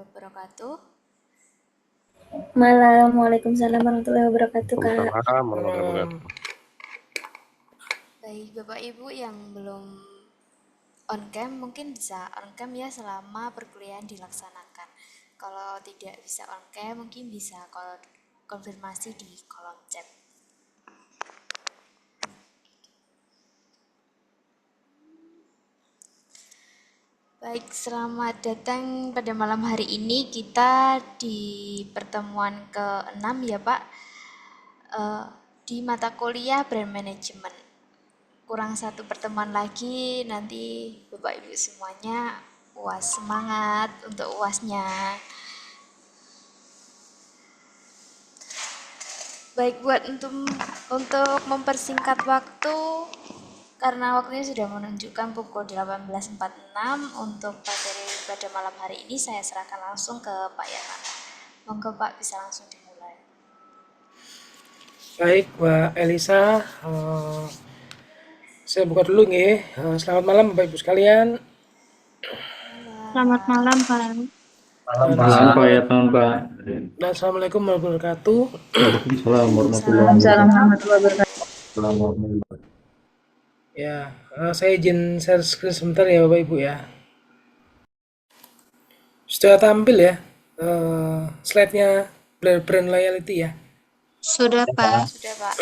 wabarakatuh. Malam, Waalaikumsalam warahmatullahi wabarakatuh, Kak. Waalaikumsalam warahmatullahi Malam. wabarakatuh. Baik, Bapak Ibu yang belum on cam mungkin bisa on cam ya selama perkuliahan dilaksanakan. Kalau tidak bisa on cam mungkin bisa konfirmasi di kolom chat. Baik, selamat datang pada malam hari ini. Kita di pertemuan ke-6 ya Pak, di mata kuliah Brand Management. Kurang satu pertemuan lagi, nanti Bapak Ibu semuanya UAS, semangat untuk UASnya. Baik, buat untuk mempersingkat waktu, karena waktunya sudah menunjukkan pukul 18.46, untuk materi pada malam hari ini saya serahkan langsung ke Pak Yaman. Monggo Pak, bisa langsung dimulai. Baik, Mbak Elisa. Saya buka dulu nih. Selamat malam Bapak Ibu sekalian. Selamat malam, Pak. Malam Pak ya, Pak. Dan Assalamualaikum warahmatullahi wabarakatuh. Waalaikumsalam warahmatullahi wabarakatuh. Ya, saya izin share screen sebentar ya Bapak Ibu ya. Sudah tampil ya slide-nya brand loyalty ya. Sudah, Pak. Sudah Pak.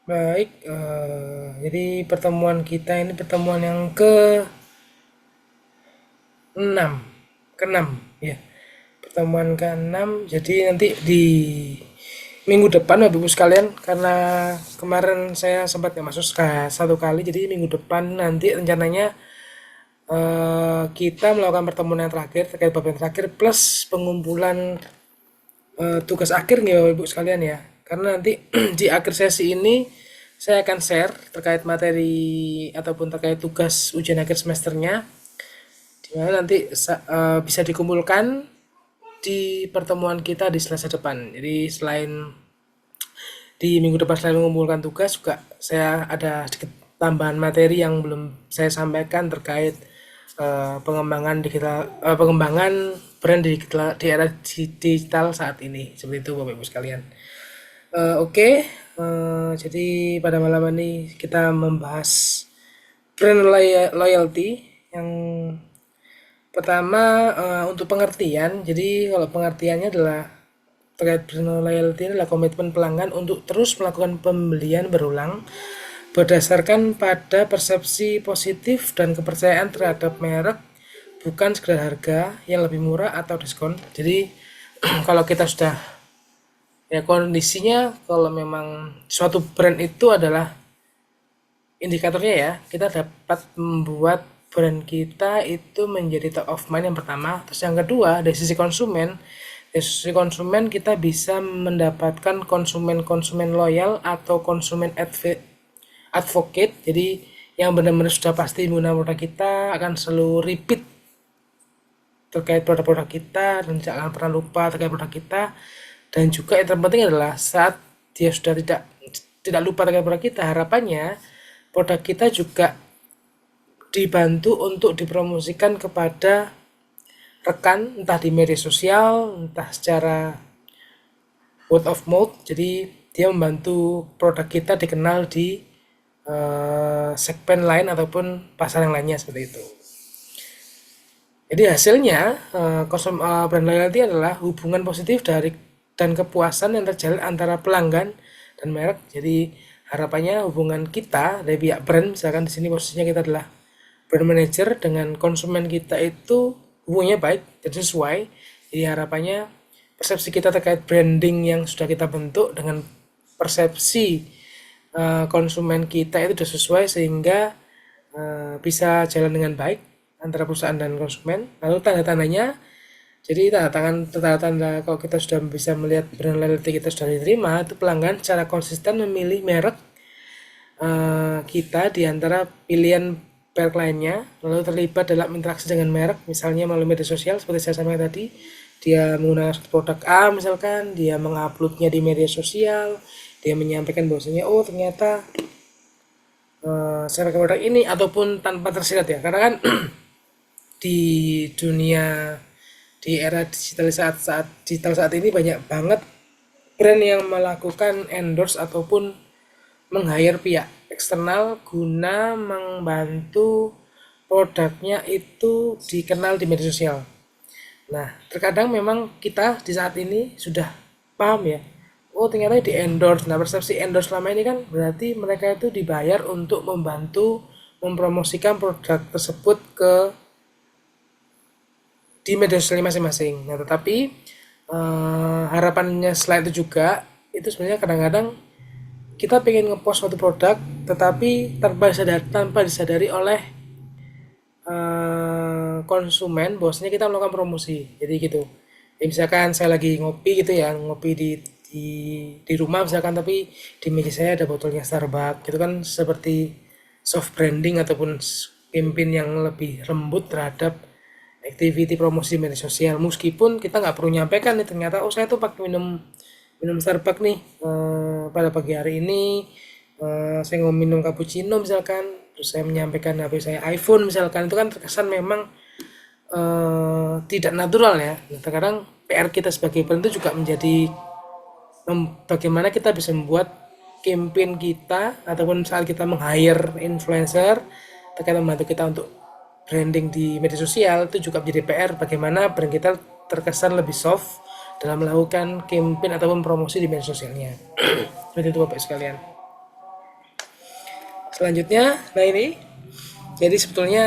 Baik, jadi pertemuan kita ini pertemuan yang ke-6 ya. Pertemuan ke-6, jadi nanti di minggu depan Bapak Ibu sekalian, karena kemarin saya sempat nggak masuk satu kali, jadi minggu depan nanti rencananya kita melakukan pertemuan yang terakhir terkait bab yang terakhir plus pengumpulan tugas akhir nih Bapak Ibu sekalian ya. Karena nanti di akhir sesi ini saya akan share terkait materi ataupun terkait tugas ujian akhir semesternya, dimana nanti bisa dikumpulkan di pertemuan kita di Selasa depan. Jadi selain di minggu depan selain mengumpulkan tugas, juga saya ada sedikit tambahan materi yang belum saya sampaikan terkait pengembangan brand di era digital saat ini. Seperti itu Bapak Ibu sekalian. Oke, jadi pada malam ini kita membahas brand loyalty. Yang pertama untuk pengertian. Jadi kalau pengertiannya adalah terkait brand loyalty adalah komitmen pelanggan untuk terus melakukan pembelian berulang berdasarkan pada persepsi positif dan kepercayaan terhadap merek, bukan sekedar harga yang lebih murah atau diskon. Jadi kalau kita sudah ya kondisinya, kalau memang suatu brand itu adalah indikatornya ya, kita dapat membuat brand kita itu menjadi top of mind yang pertama. Terus yang kedua, dari sisi konsumen kita bisa mendapatkan konsumen loyal atau konsumen advocate. Jadi yang benar-benar sudah pasti menggunakan produk kita akan selalu repeat terkait produk-produk kita dan tidak akan pernah lupa terkait produk kita. Dan juga yang terpenting adalah saat dia sudah tidak lupa terkait produk kita, harapannya produk kita juga dibantu untuk dipromosikan kepada rekan, entah di media sosial, entah secara word of mouth. Jadi dia membantu produk kita dikenal di segmen lain ataupun pasar yang lainnya, seperti itu. Jadi hasilnya brand loyalty adalah hubungan positif dan kepuasan yang terjalin antara pelanggan dan merek. Jadi harapannya hubungan kita dari pihak brand, misalkan di sini posisinya kita adalah brand manager, dengan konsumen kita itu hubungannya baik dan sesuai. Jadi harapannya persepsi kita terkait branding yang sudah kita bentuk dengan persepsi konsumen kita itu sudah sesuai, sehingga bisa jalan dengan baik antara perusahaan dan konsumen. Lalu tanda-tandanya, jadi tanda-tanda kalau kita sudah bisa melihat brand loyalty kita sudah diterima, itu pelanggan secara konsisten memilih merek kita di antara pilihan merek lainnya, lalu terlibat dalam interaksi dengan merek, misalnya melalui media sosial seperti saya sampaikan tadi. Dia menggunakan produk A misalkan, dia menguploadnya di media sosial, dia menyampaikan bahwasanya oh ternyata saya pakai produk ini, ataupun tanpa tersirat ya, karena kan di dunia, di era digital saat ini banyak banget brand yang melakukan endorse ataupun meng-hire pihak eksternal guna membantu produknya itu dikenal di media sosial. Nah, terkadang memang kita di saat ini sudah paham ya, oh ternyata di endorse. Nah, persepsi endorse selama ini kan berarti mereka itu dibayar untuk membantu mempromosikan produk tersebut di media sosial masing-masing. Nah, tetapi harapannya selain itu juga, itu sebenarnya kadang-kadang kita pengen ngepost suatu produk, tetapi tanpa disadari oleh konsumen bahwasanya kita melakukan promosi. Jadi gitu. Ya, misalkan saya lagi ngopi gitu ya, ngopi di di rumah misalkan, tapi di meja saya ada botolnya Starbucks. Gitu kan seperti soft branding ataupun campaign yang lebih lembut terhadap activity promosi media sosial. Meskipun kita nggak perlu nyampaikan nih, ternyata oh saya tuh pakai minum minum Starbucks nih pada pagi hari ini, saya mau minum cappuccino misalkan, terus saya menyampaikan HP saya iPhone misalkan, itu kan terkesan memang tidak natural ya. Nah, terkadang PR kita sebagai brand itu juga menjadi bagaimana kita bisa membuat campaign kita ataupun saat kita meng-hire influencer terkait membantu kita untuk branding di media sosial, itu juga menjadi PR bagaimana brand kita terkesan lebih soft dalam melakukan campaign ataupun promosi di media sosialnya. Seperti itu Bapak sekalian. Selanjutnya, nah ini jadi sebetulnya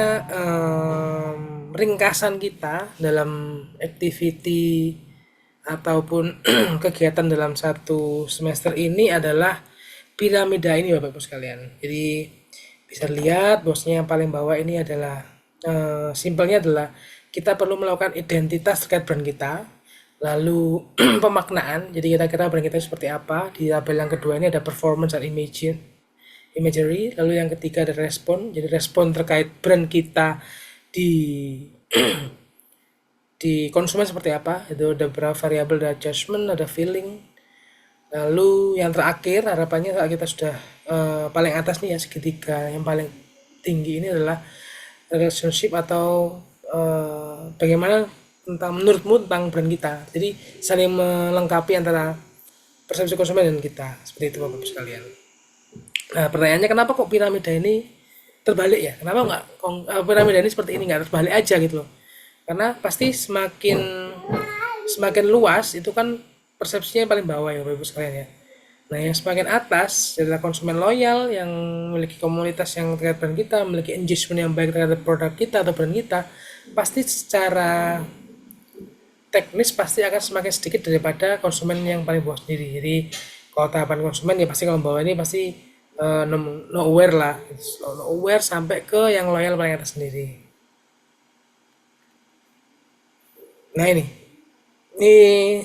ringkasan kita dalam activity ataupun kegiatan dalam satu semester ini adalah piramida ini Bapak Ibu sekalian. Jadi bisa lihat bosnya yang paling bawah ini adalah simpelnya adalah kita perlu melakukan identitas terkait brand kita, lalu pemaknaan, jadi kira-kira brand kita seperti apa. Di tabel yang kedua ini ada performance dan imagery, lalu yang ketiga ada respon, jadi respon terkait brand kita di di konsumen seperti apa. Itu ada beberapa variabel, ada judgment, ada feeling. Lalu yang terakhir harapannya saat kita sudah paling atas nih ya, segitiga yang paling tinggi ini adalah relationship atau bagaimana tentang menurutmu tentang brand kita. Jadi saling melengkapi antara persepsi konsumen dan kita. Seperti itu Bapak-Ibu sekalian. Nah, pertanyaannya kenapa kok piramida ini terbalik ya? Kenapa nggak piramida ini seperti ini, nggak terbalik aja gitu loh? Karena pasti semakin luas itu kan persepsinya yang paling bawah ya Bapak-Ibu sekalian ya. Nah, yang semakin atas adalah konsumen loyal yang memiliki komunitas yang terkait brand kita, memiliki engagement yang baik terhadap produk kita atau brand kita, pasti secara teknis pasti akan semakin sedikit daripada konsumen yang paling bawah sendiri. Jadi kalau tahapan konsumen ya pasti kalau bawah ini pasti no aware lah, no aware sampai ke yang loyal paling atas sendiri. Nah ini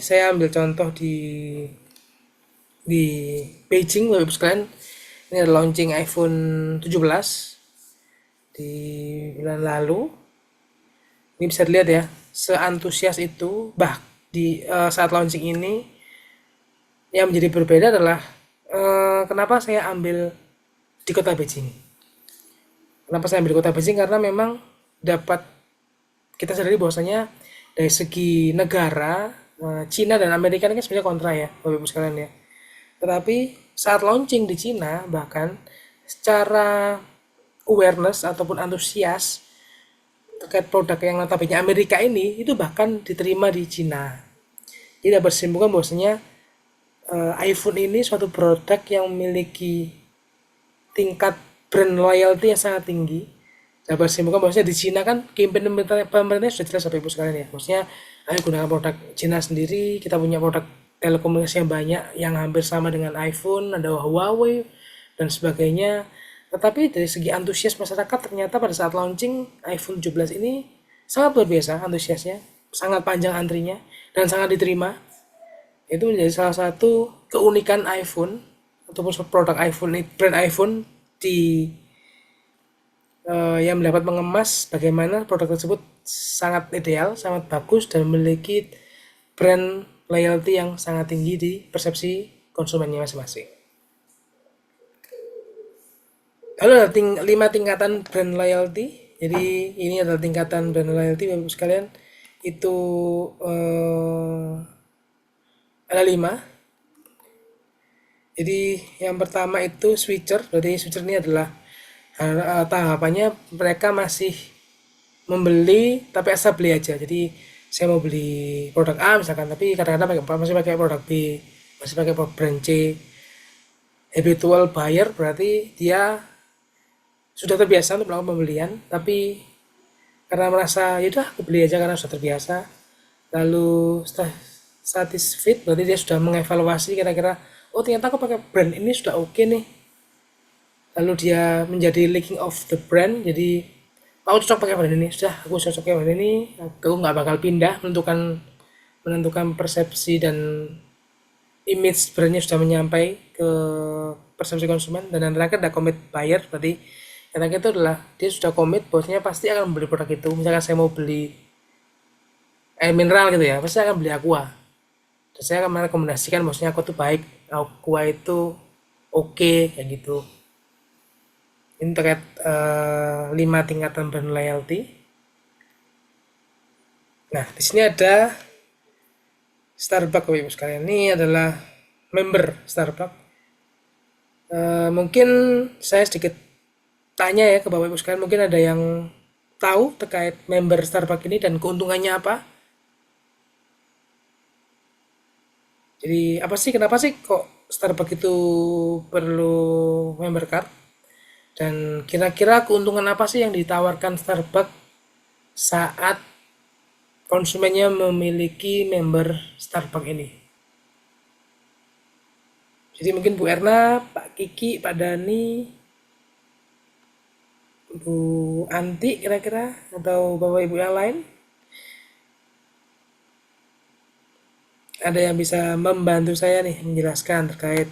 saya ambil contoh di Beijing Bapak Ibu sekalian. Ini ada launching iPhone 17 di bulan lalu. Ini bisa dilihat ya, seantusias itu di saat launching ini. Yang menjadi berbeda adalah kenapa saya ambil di kota Beijing. Kenapa saya ambil di kota Beijing? Karena memang dapat kita sadari bahwasanya dari segi negara, Cina dan Amerika ini kan sebenarnya kontra ya Bapak Ibu sekalian ya. Tetapi saat launching di Cina, bahkan secara awareness ataupun antusias terkait produk yang notabene Amerika ini, itu bahkan diterima di Cina. Jadi dapat bersimpulkan bahwasanya iPhone ini suatu produk yang memiliki tingkat brand loyalty yang sangat tinggi. Dapat bersimpulkan bahwasanya di Cina kan campaign pemerintahnya sudah jelas Bapak Ibu sekalian ya. Maksudnya ayo gunakan produk Cina sendiri, kita punya produk telekomunikasi yang banyak yang hampir sama dengan iPhone, ada Huawei dan sebagainya. Tetapi dari segi antusias masyarakat ternyata pada saat launching iPhone 17 ini sangat luar biasa antusiasnya, sangat panjang antrinya dan sangat diterima. Itu menjadi salah satu keunikan iPhone ataupun produk iPhone, brand iPhone yang mendapat mengemas bagaimana produk tersebut sangat ideal, sangat bagus dan memiliki brand loyalty yang sangat tinggi di persepsi konsumennya masing-masing. Lalu ada 5 tingkatan brand loyalty. Jadi ini adalah tingkatan brand loyalty Bapak Ibu sekalian. Itu ada 5. Jadi yang pertama itu switcher. Jadi switcher ini adalah tahapannya mereka masih membeli tapi asal beli aja. Jadi saya mau beli produk A misalkan, tapi kadang-kadang masih pakai produk B, masih pakai brand C. Habitual buyer berarti dia sudah terbiasa untuk melakukan pembelian, tapi karena merasa yaudah aku beli aja karena sudah terbiasa. Lalu setelah satisfied berarti dia sudah mengevaluasi kira-kira, oh ternyata aku pakai brand ini sudah oke nih. Lalu dia menjadi liking of the brand, jadi aku cocok pakai brand ini, sudah aku cocok pakai brand ini, aku nggak bakal pindah. Menentukan persepsi dan image brandnya sudah menyampai ke persepsi konsumen. Dan yang terakhir ada commit buyer, berarti yang terakhir itu adalah dia sudah komit bahwasanya pasti akan membeli produk itu. Misalkan saya mau beli air mineral gitu ya, pasti akan beli Aqua, dan saya akan merekomendasikan bahwasanya Aqua itu baik, Aqua itu oke, kayak gitu. Ini terkait 5 tingkatan brand loyalty. Nah, di sini ada Starbucks Bapak Ibu sekalian. Ini adalah member Starbucks. Mungkin saya sedikit tanya ya ke Bapak Ibu sekalian, mungkin ada yang tahu terkait member Starbucks ini dan keuntungannya apa? Jadi apa sih, kenapa sih kok Starbucks itu perlu member card? Dan kira-kira keuntungan apa sih yang ditawarkan Starbucks saat konsumennya memiliki member Starbucks ini? Jadi mungkin Bu Erna, Pak Kiki, Pak Dani, Bu Anti kira-kira, atau Bapak Ibu yang lain, ada yang bisa membantu saya nih menjelaskan terkait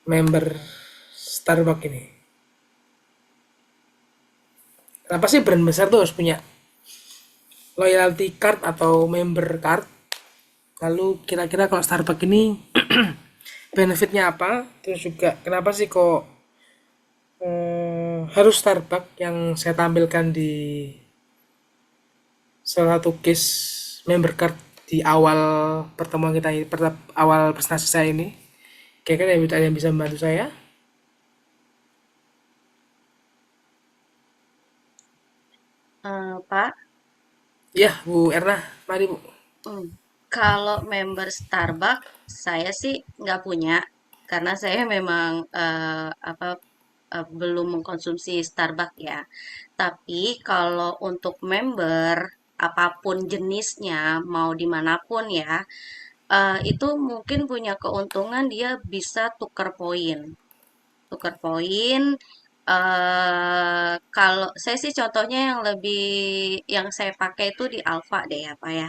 member Starbucks ini. Kenapa sih brand besar tuh harus punya loyalty card atau member card? Lalu kira-kira kalau Starbucks ini benefitnya apa? Terus juga kenapa sih kok harus Starbucks yang saya tampilkan di salah satu case member card di awal pertemuan kita ini, awal presentasi saya ini? Kira-kira ada yang bisa membantu saya? Pak, Ya, Bu Erna, mari Bu. hmm, kalau member Starbucks saya sih nggak punya karena saya memang belum mengkonsumsi Starbucks ya. Tapi kalau untuk member apapun jenisnya mau dimanapun ya, itu mungkin punya keuntungan dia bisa tukar poin. Tukar poin, kalau saya sih contohnya yang lebih yang saya pakai itu di Alfa deh ya, Pak, ya.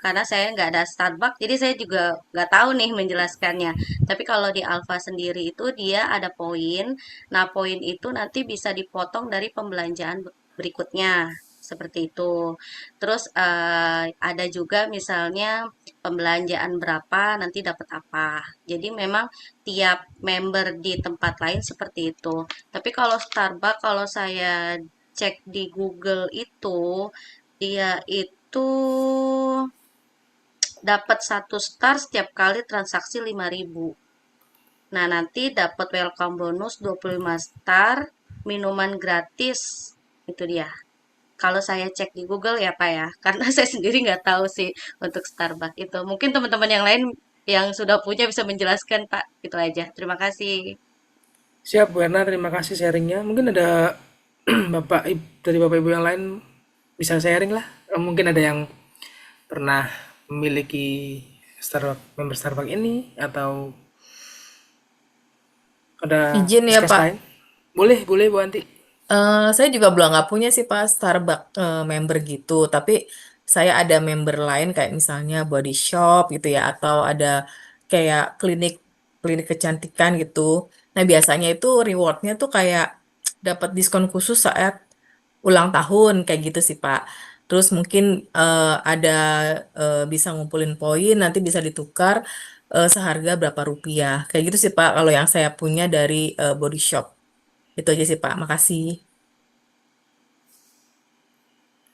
Karena saya nggak ada Starbucks, jadi saya juga nggak tahu nih menjelaskannya. Tapi kalau di Alfa sendiri itu dia ada poin. Nah, poin itu nanti bisa dipotong dari pembelanjaan berikutnya, seperti itu. Terus, ada juga misalnya pembelanjaan berapa nanti dapat apa. Jadi memang tiap member di tempat lain seperti itu. Tapi kalau Starbucks, kalau saya cek di Google itu, dia itu dapat 1 star setiap kali transaksi 5.000. Nah, nanti dapat welcome bonus 25 star, minuman gratis. Itu dia. Kalau saya cek di Google ya Pak ya, karena saya sendiri nggak tahu sih untuk Starbucks itu. Mungkin teman-teman yang lain yang sudah punya bisa menjelaskan Pak. Itu aja. Terima kasih. Siap Bu Erna, terima kasih sharingnya. Mungkin ada dari Bapak Ibu yang lain bisa sharing lah. Mungkin ada yang pernah memiliki member Starbucks ini, atau ada Izin ya discuss Pak. lain. Boleh, boleh Bu Anti. Saya juga belum nggak punya sih Pak Starbucks member gitu, tapi saya ada member lain kayak misalnya body shop gitu ya, atau ada kayak klinik klinik kecantikan gitu. Nah biasanya itu rewardnya tuh kayak dapat diskon khusus saat ulang tahun kayak gitu sih Pak. Terus mungkin ada bisa ngumpulin poin, nanti bisa ditukar seharga berapa rupiah. Kayak gitu sih Pak kalau yang saya punya dari body shop. Itu aja sih Pak, makasih.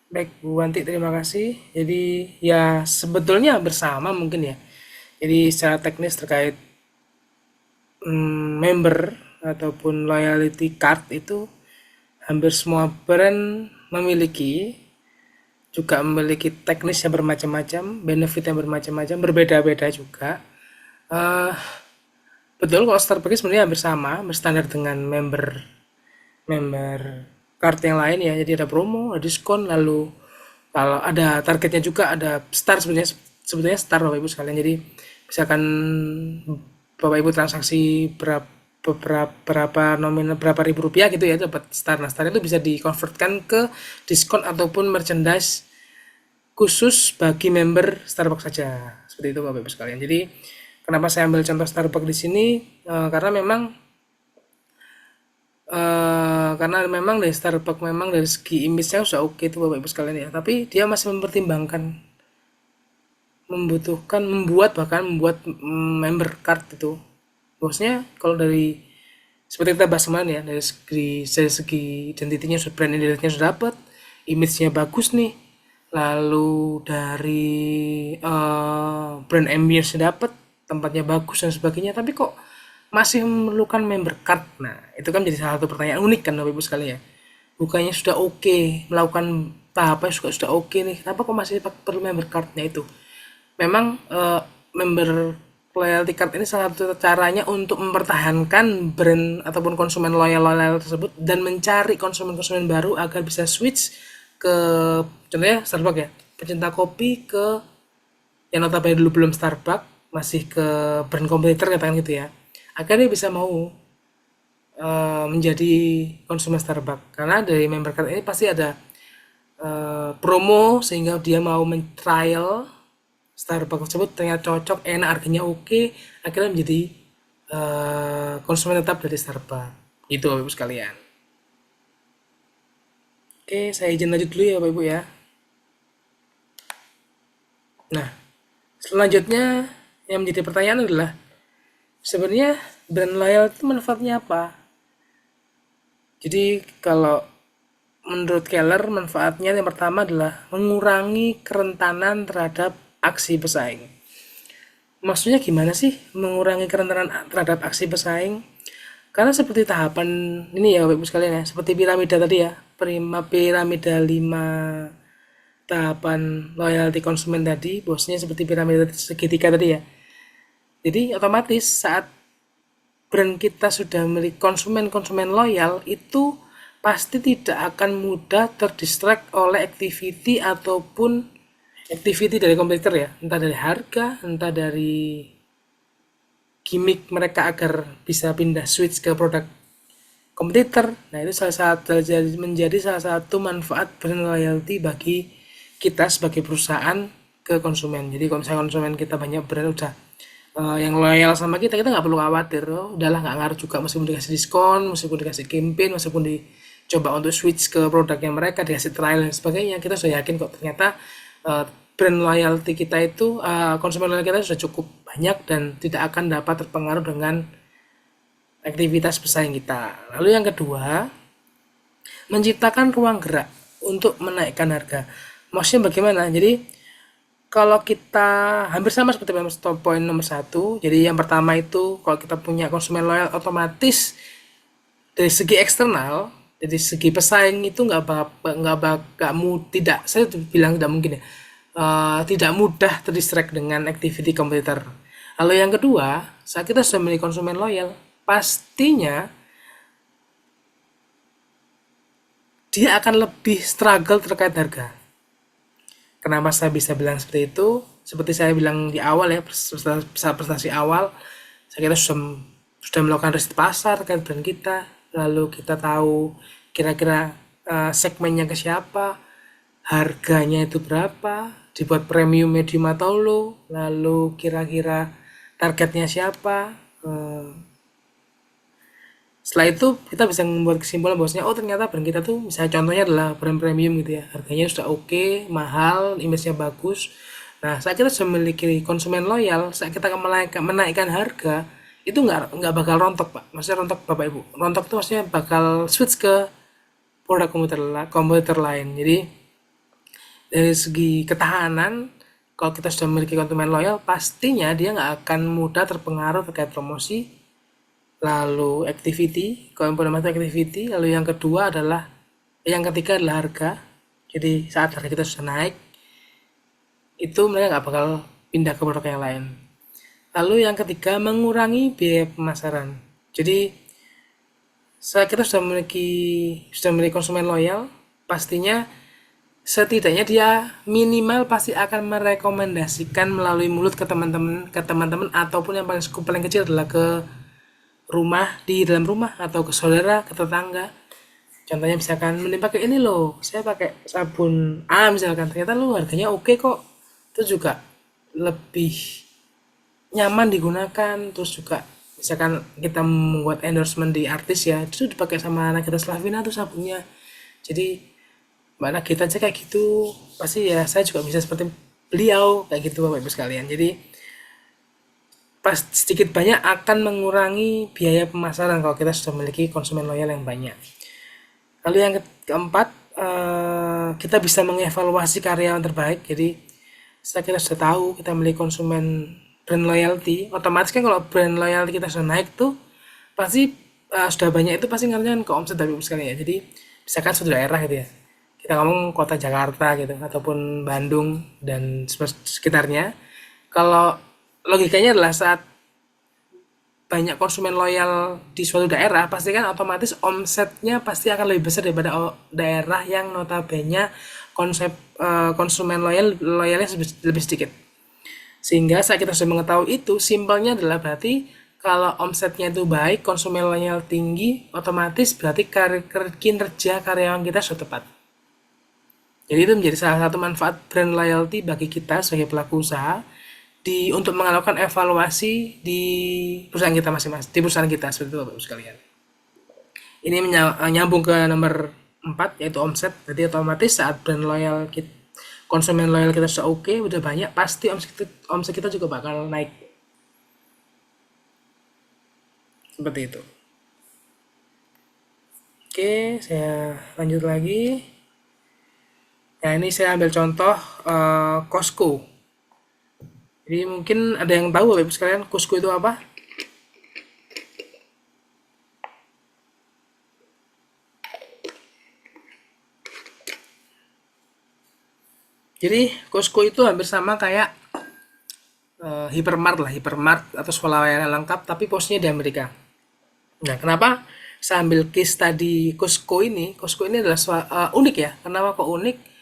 Baik Bu Wanti, terima kasih. Jadi ya sebetulnya bersama mungkin ya. Jadi secara teknis terkait member ataupun loyalty card itu hampir semua brand memiliki, juga memiliki teknis yang bermacam-macam, benefit yang bermacam-macam, berbeda-beda juga. Eh betul kalau Starbucks sebenarnya hampir sama, berstandar dengan member member card yang lain ya. Jadi ada promo, ada diskon, lalu kalau ada targetnya juga, ada star sebetulnya star Bapak Ibu sekalian. Jadi misalkan Bapak Ibu transaksi berapa nominal, berapa ribu rupiah gitu ya, dapat star. Nah, star itu bisa dikonvertkan ke diskon ataupun merchandise khusus bagi member Starbucks saja. Seperti itu Bapak Ibu sekalian. Jadi kenapa saya ambil contoh Starbucks di sini? Karena memang dari Starbucks memang dari segi image-nya sudah oke tuh Bapak Ibu sekalian ya. Tapi dia masih mempertimbangkan membuat member card itu. Bosnya kalau dari seperti kita bahas kemarin ya, dari segi identitinya, brand identitinya sudah dapat, image-nya bagus nih, lalu dari brand ambience dapat, tempatnya bagus dan sebagainya, tapi kok masih memerlukan member card. Nah, itu kan jadi salah satu pertanyaan unik kan Bapak Ibu sekalian ya. Bukannya sudah oke melakukan tahapan sudah oke nih, kenapa kok masih perlu member cardnya itu? Memang member loyalty card ini salah satu caranya untuk mempertahankan brand ataupun konsumen loyal tersebut dan mencari konsumen-konsumen baru agar bisa switch ke, contohnya Starbucks ya, pecinta kopi ke yang notabene dulu belum Starbucks, masih ke brand kompetitor katakan gitu ya, agar dia bisa mau menjadi konsumen Starbucks. Karena dari member card ini pasti ada promo sehingga dia mau men-trial Starbucks tersebut, ternyata cocok, enak, harganya oke, akhirnya menjadi konsumen tetap dari Starbucks. Itu Bapak Ibu sekalian. Oke, saya izin lanjut dulu ya Bapak Ibu ya. Nah, selanjutnya yang menjadi pertanyaan adalah sebenarnya brand loyal itu manfaatnya apa? Jadi kalau menurut Keller, manfaatnya yang pertama adalah mengurangi kerentanan terhadap aksi pesaing. Maksudnya gimana sih mengurangi kerentanan terhadap aksi pesaing? Karena seperti tahapan ini ya Bapak Ibu sekalian ya, seperti piramida tadi ya, piramida 5 tahapan loyalty konsumen tadi, bosnya seperti piramida segitiga tadi ya. Jadi otomatis saat brand kita sudah memiliki konsumen loyal, itu pasti tidak akan mudah terdistract oleh activity dari kompetitor ya, entah dari harga, entah dari gimmick mereka agar bisa pindah switch ke produk kompetitor. Nah, itu menjadi salah satu manfaat brand loyalty bagi kita sebagai perusahaan ke konsumen. Jadi kalau misalnya konsumen kita banyak brand udah yang loyal sama kita nggak perlu khawatir, udahlah nggak ngaruh juga, meskipun dikasih diskon, meskipun dikasih campaign, meskipun dicoba untuk switch ke produknya mereka, dikasih trial dan sebagainya, kita sudah yakin kok ternyata brand loyalty kita itu, konsumen loyal kita sudah cukup banyak dan tidak akan dapat terpengaruh dengan aktivitas pesaing kita. Lalu yang kedua, menciptakan ruang gerak untuk menaikkan harga. Maksudnya bagaimana? Jadi kalau kita hampir sama seperti poin nomor 1, jadi yang pertama itu kalau kita punya konsumen loyal, otomatis dari segi eksternal, dari segi pesaing itu saya bilang tidak mungkin ya, tidak mudah terdistract dengan activity kompetitor. Lalu yang kedua, saat kita sudah memiliki konsumen loyal, pastinya dia akan lebih struggle terkait harga. Kenapa saya bisa bilang seperti itu? Seperti saya bilang di awal ya, presentasi awal, kita sudah melakukan riset pasar terkait brand kita, lalu kita tahu kira-kira segmennya ke siapa, harganya itu berapa, dibuat premium, medium atau low, lalu kira-kira targetnya siapa. Setelah itu kita bisa membuat kesimpulan bahwasanya ternyata brand kita tuh, misalnya contohnya adalah brand premium gitu ya, harganya sudah oke, mahal, image-nya bagus. Nah, saat kita sudah memiliki konsumen loyal, saat kita menaikkan harga, itu nggak bakal rontok Pak. Maksudnya rontok Bapak Ibu, rontok itu maksudnya bakal switch ke produk kompetitor lain. Jadi Dari segi ketahanan, kalau kita sudah memiliki konsumen loyal, pastinya dia nggak akan mudah terpengaruh terkait promosi, lalu activity, kalau yang pertama itu activity, lalu yang kedua adalah, yang ketiga adalah harga. Jadi saat harga kita sudah naik, itu mereka nggak bakal pindah ke produk yang lain. Lalu yang ketiga, mengurangi biaya pemasaran. Jadi saat kita sudah memiliki konsumen loyal, pastinya setidaknya dia minimal pasti akan merekomendasikan melalui mulut ke teman-teman ataupun yang paling kecil adalah ke rumah, di dalam rumah, atau ke saudara, ke tetangga. Contohnya misalkan, mending pakai ini loh, saya pakai sabun A misalkan, ternyata lo harganya oke kok, itu juga lebih nyaman digunakan. Terus juga misalkan kita membuat endorsement di artis ya, itu dipakai sama Nagita Slavina tuh sabunnya. Jadi Mbak Nagita aja kayak gitu, pasti ya saya juga bisa seperti beliau kayak gitu Bapak Ibu sekalian. Jadi pas sedikit banyak akan mengurangi biaya pemasaran kalau kita sudah memiliki konsumen loyal yang banyak. Lalu yang keempat, kita bisa mengevaluasi karyawan terbaik. Jadi setelah kita sudah tahu kita memiliki konsumen brand loyalty, otomatis kan kalau brand loyalty kita sudah naik tuh pasti sudah banyak, itu pasti ngaruhnya ke omset dari sekali ya. Jadi misalkan suatu daerah gitu ya, kita ngomong kota Jakarta gitu ataupun Bandung dan sekitarnya, kalau logikanya adalah saat banyak konsumen loyal di suatu daerah, pasti kan otomatis omsetnya pasti akan lebih besar daripada daerah yang notabene konsumen loyalnya lebih sedikit. Sehingga saat kita sudah mengetahui itu, simpelnya adalah berarti kalau omsetnya itu baik, konsumen loyal tinggi, otomatis berarti kinerja karyawan kita sudah tepat. Jadi itu menjadi salah satu manfaat brand loyalty bagi kita sebagai pelaku usaha untuk melakukan evaluasi di perusahaan kita masing-masing, di perusahaan kita, seperti itu Bapak Ibu sekalian. Ini nyambung ke nomor 4, yaitu omset. Jadi otomatis saat brand loyal kita, konsumen loyal kita sudah oke, udah banyak, pasti omset kita juga bakal naik. Seperti itu. Oke, saya lanjut lagi. Nah, ini saya ambil contoh Costco. Jadi mungkin ada yang tahu Bapak Ibu sekalian Costco itu apa? Jadi Costco itu hampir sama kayak hypermart atau swalayan lengkap, tapi posisinya di Amerika. Nah, kenapa saya ambil case tadi Costco ini? Costco ini adalah unik ya. Kenapa kok unik?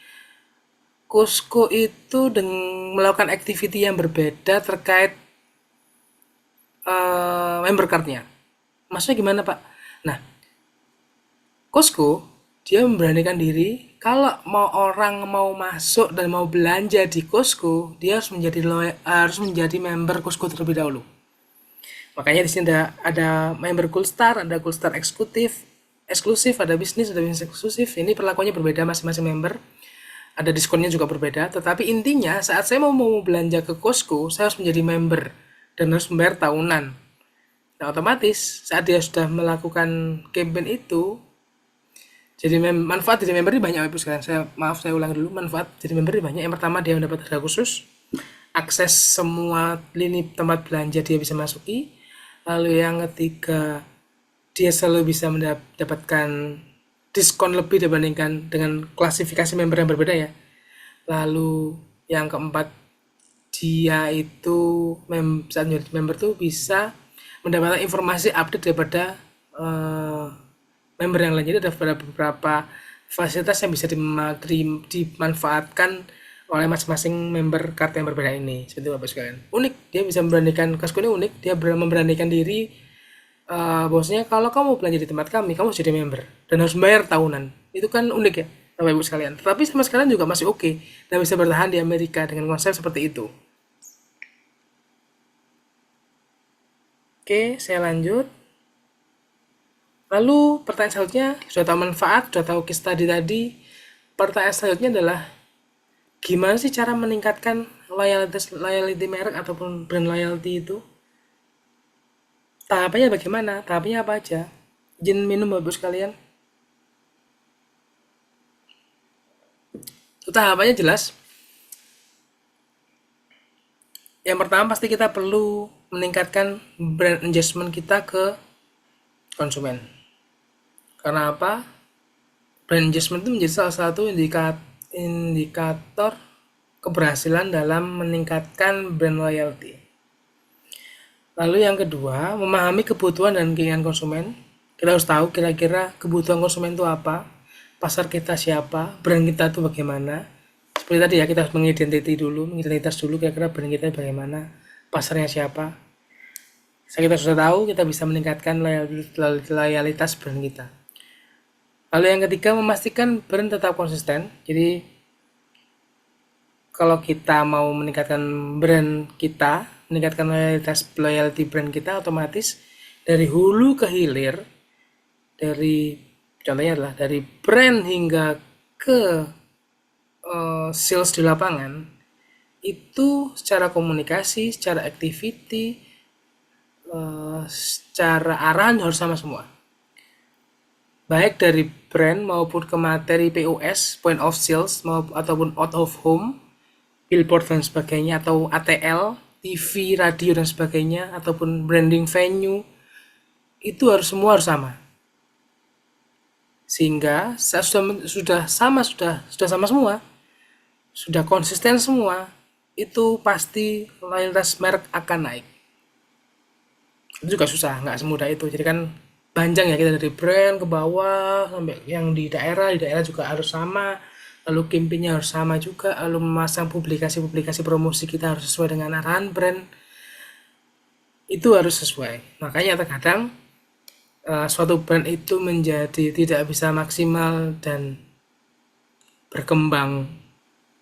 Costco itu melakukan activity yang berbeda terkait member card-nya. Maksudnya gimana Pak? Nah, Costco dia memberanikan diri kalau orang mau masuk dan mau belanja di Costco, dia harus menjadi member Costco terlebih dahulu. Makanya di sini ada member Gold Star, ada Gold Star eksklusif, ada bisnis eksklusif. Ini perlakuannya berbeda masing-masing member. Ada diskonnya juga berbeda, tetapi intinya saat saya mau belanja ke Costco, saya harus menjadi member dan harus membayar tahunan. Nah, otomatis saat dia sudah melakukan campaign itu, jadi manfaat jadi member ini banyak Ibu sekalian. Saya ulang dulu, manfaat jadi member ini banyak. Yang pertama, dia mendapat harga khusus, akses semua lini tempat belanja dia bisa masuki. Lalu yang ketiga, dia selalu bisa mendapatkan diskon lebih dibandingkan dengan klasifikasi member yang berbeda ya. Lalu yang keempat, dia itu saat menjadi member tuh bisa mendapatkan informasi update daripada member yang lain. Jadi ada beberapa fasilitas yang bisa dimanfaatkan oleh masing-masing member card yang berbeda ini. Seperti Bapak sekalian. Unik, dia bisa memberanikan, Costco ini unik, dia memberanikan diri bahwasanya kalau kamu belanja di tempat kami, kamu harus jadi member dan harus bayar tahunan. Itu kan unik ya Bapak Ibu sekalian. Tetapi sama sekarang juga masih oke dan bisa bertahan di Amerika dengan konsep seperti itu. Oke, saya lanjut. Lalu pertanyaan selanjutnya, sudah tahu manfaat, sudah tahu case study tadi. Pertanyaan selanjutnya adalah, gimana sih cara meningkatkan loyalty merek ataupun brand loyalty itu? Tahapannya bagaimana? Tahapannya apa aja? Izin minum Bapak sekalian. Itu tahapannya jelas. Yang pertama pasti kita perlu meningkatkan brand engagement kita ke konsumen. Karena apa? Brand engagement itu menjadi salah satu indikator keberhasilan dalam meningkatkan brand loyalty. Lalu yang kedua, memahami kebutuhan dan keinginan konsumen. Kita harus tahu kira-kira kebutuhan konsumen itu apa, pasar kita siapa, brand kita itu bagaimana. Seperti tadi ya, kita harus mengidentitas dulu kira-kira brand kita bagaimana, pasarnya siapa. Kita sudah tahu, kita bisa meningkatkan loyalitas brand kita. Lalu yang ketiga, memastikan brand tetap konsisten. Jadi kalau kita mau meningkatkan brand kita, meningkatkan loyalty brand kita, otomatis dari hulu ke hilir, contohnya adalah dari brand hingga ke sales di lapangan, itu secara komunikasi, secara activity, secara arahan harus sama semua. Baik dari brand maupun ke materi POS, point of sales, ataupun out of home, billboard dan sebagainya, atau ATL, TV, radio dan sebagainya, ataupun branding venue, itu semua harus sama. Sehingga sudah sama semua, sudah konsisten semua, itu pasti loyalitas merek akan naik. Itu juga susah, nggak semudah itu. Jadi kan panjang ya, kita dari brand ke bawah sampai yang di daerah juga harus sama, lalu campaign-nya harus sama juga, lalu memasang publikasi promosi kita harus sesuai dengan arahan brand, itu harus sesuai. Makanya terkadang suatu brand itu menjadi tidak bisa maksimal dan berkembang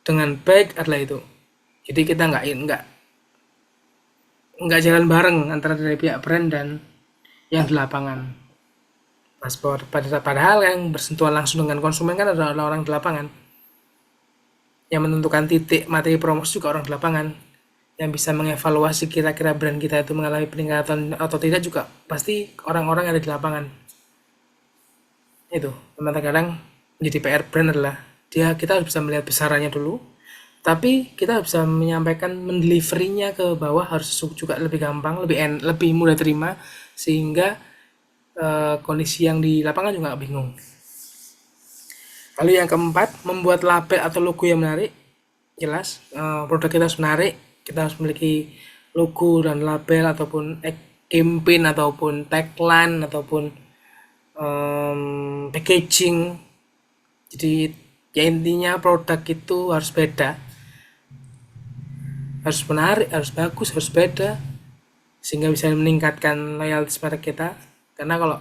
dengan baik adalah itu. Jadi kita nggak jalan bareng antara dari pihak brand dan yang di lapangan. Padahal yang bersentuhan langsung dengan konsumen kan adalah orang di lapangan. Yang menentukan titik materi promosi juga orang di lapangan. Yang bisa mengevaluasi kira-kira brand kita itu mengalami peningkatan atau tidak juga pasti orang-orang yang ada di lapangan. Itu memang terkadang menjadi PR brand adalah kita harus bisa melihat besarannya dulu, tapi kita bisa menyampaikan, mendeliverinya ke bawah harus juga lebih gampang, lebih mudah terima, sehingga kondisi yang di lapangan juga nggak bingung. Lalu yang keempat, membuat label atau logo yang menarik. Jelas, produk kita harus menarik, kita harus memiliki logo dan label ataupun campaign ataupun tagline ataupun packaging. Jadi ya intinya produk itu harus beda, harus menarik, harus bagus, harus beda, sehingga bisa meningkatkan loyalitas merek kita. Karena kalau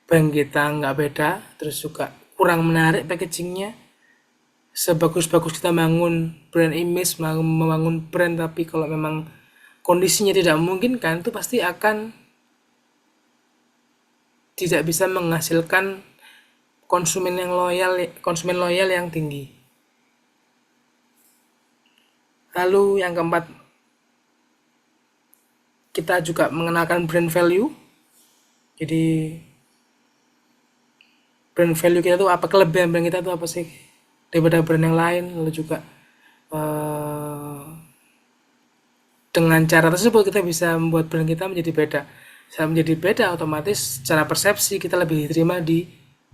brand kita nggak beda, terus juga kurang menarik packagingnya, sebagus-bagus kita bangun brand image, membangun brand, tapi kalau memang kondisinya tidak memungkinkan, itu pasti akan tidak bisa menghasilkan konsumen loyal yang tinggi. Lalu yang keempat, kita juga mengenalkan brand value. Jadi brand value kita tuh apa, kelebihan brand kita tuh apa sih daripada brand yang lain. Lalu juga dengan cara tersebut kita bisa membuat brand kita menjadi beda. Bisa menjadi beda, otomatis secara persepsi kita lebih diterima di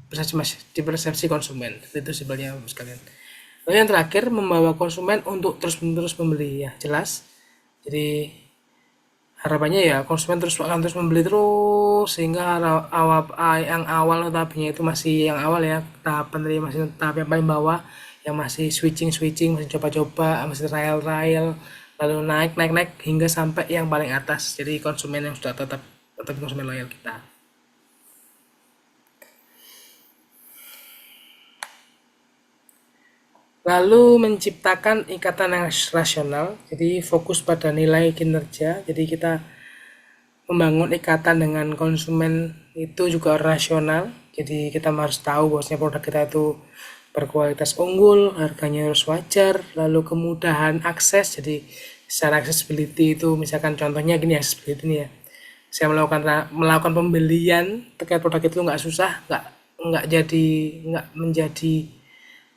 persepsi konsumen. Itu sebenarnya sekalian. Lalu yang terakhir, membawa konsumen untuk terus-menerus membeli, ya jelas. Jadi harapannya ya konsumen akan terus membeli terus, sehingga yang awal notabene itu masih yang awal ya, tahapan tadi masih tahap yang paling bawah, yang masih switching, masih coba-coba, masih trial, lalu naik hingga sampai yang paling atas. Jadi konsumen yang sudah tetap konsumen loyal kita. Lalu menciptakan ikatan yang rasional, jadi fokus pada nilai kinerja. Jadi kita membangun ikatan dengan konsumen itu juga rasional. Jadi kita harus tahu bahwasanya produk kita itu berkualitas unggul, harganya harus wajar, lalu kemudahan akses. Jadi secara accessibility itu, misalkan contohnya gini, accessibility ini ya, saya melakukan pembelian terkait produk itu nggak susah, nggak menjadi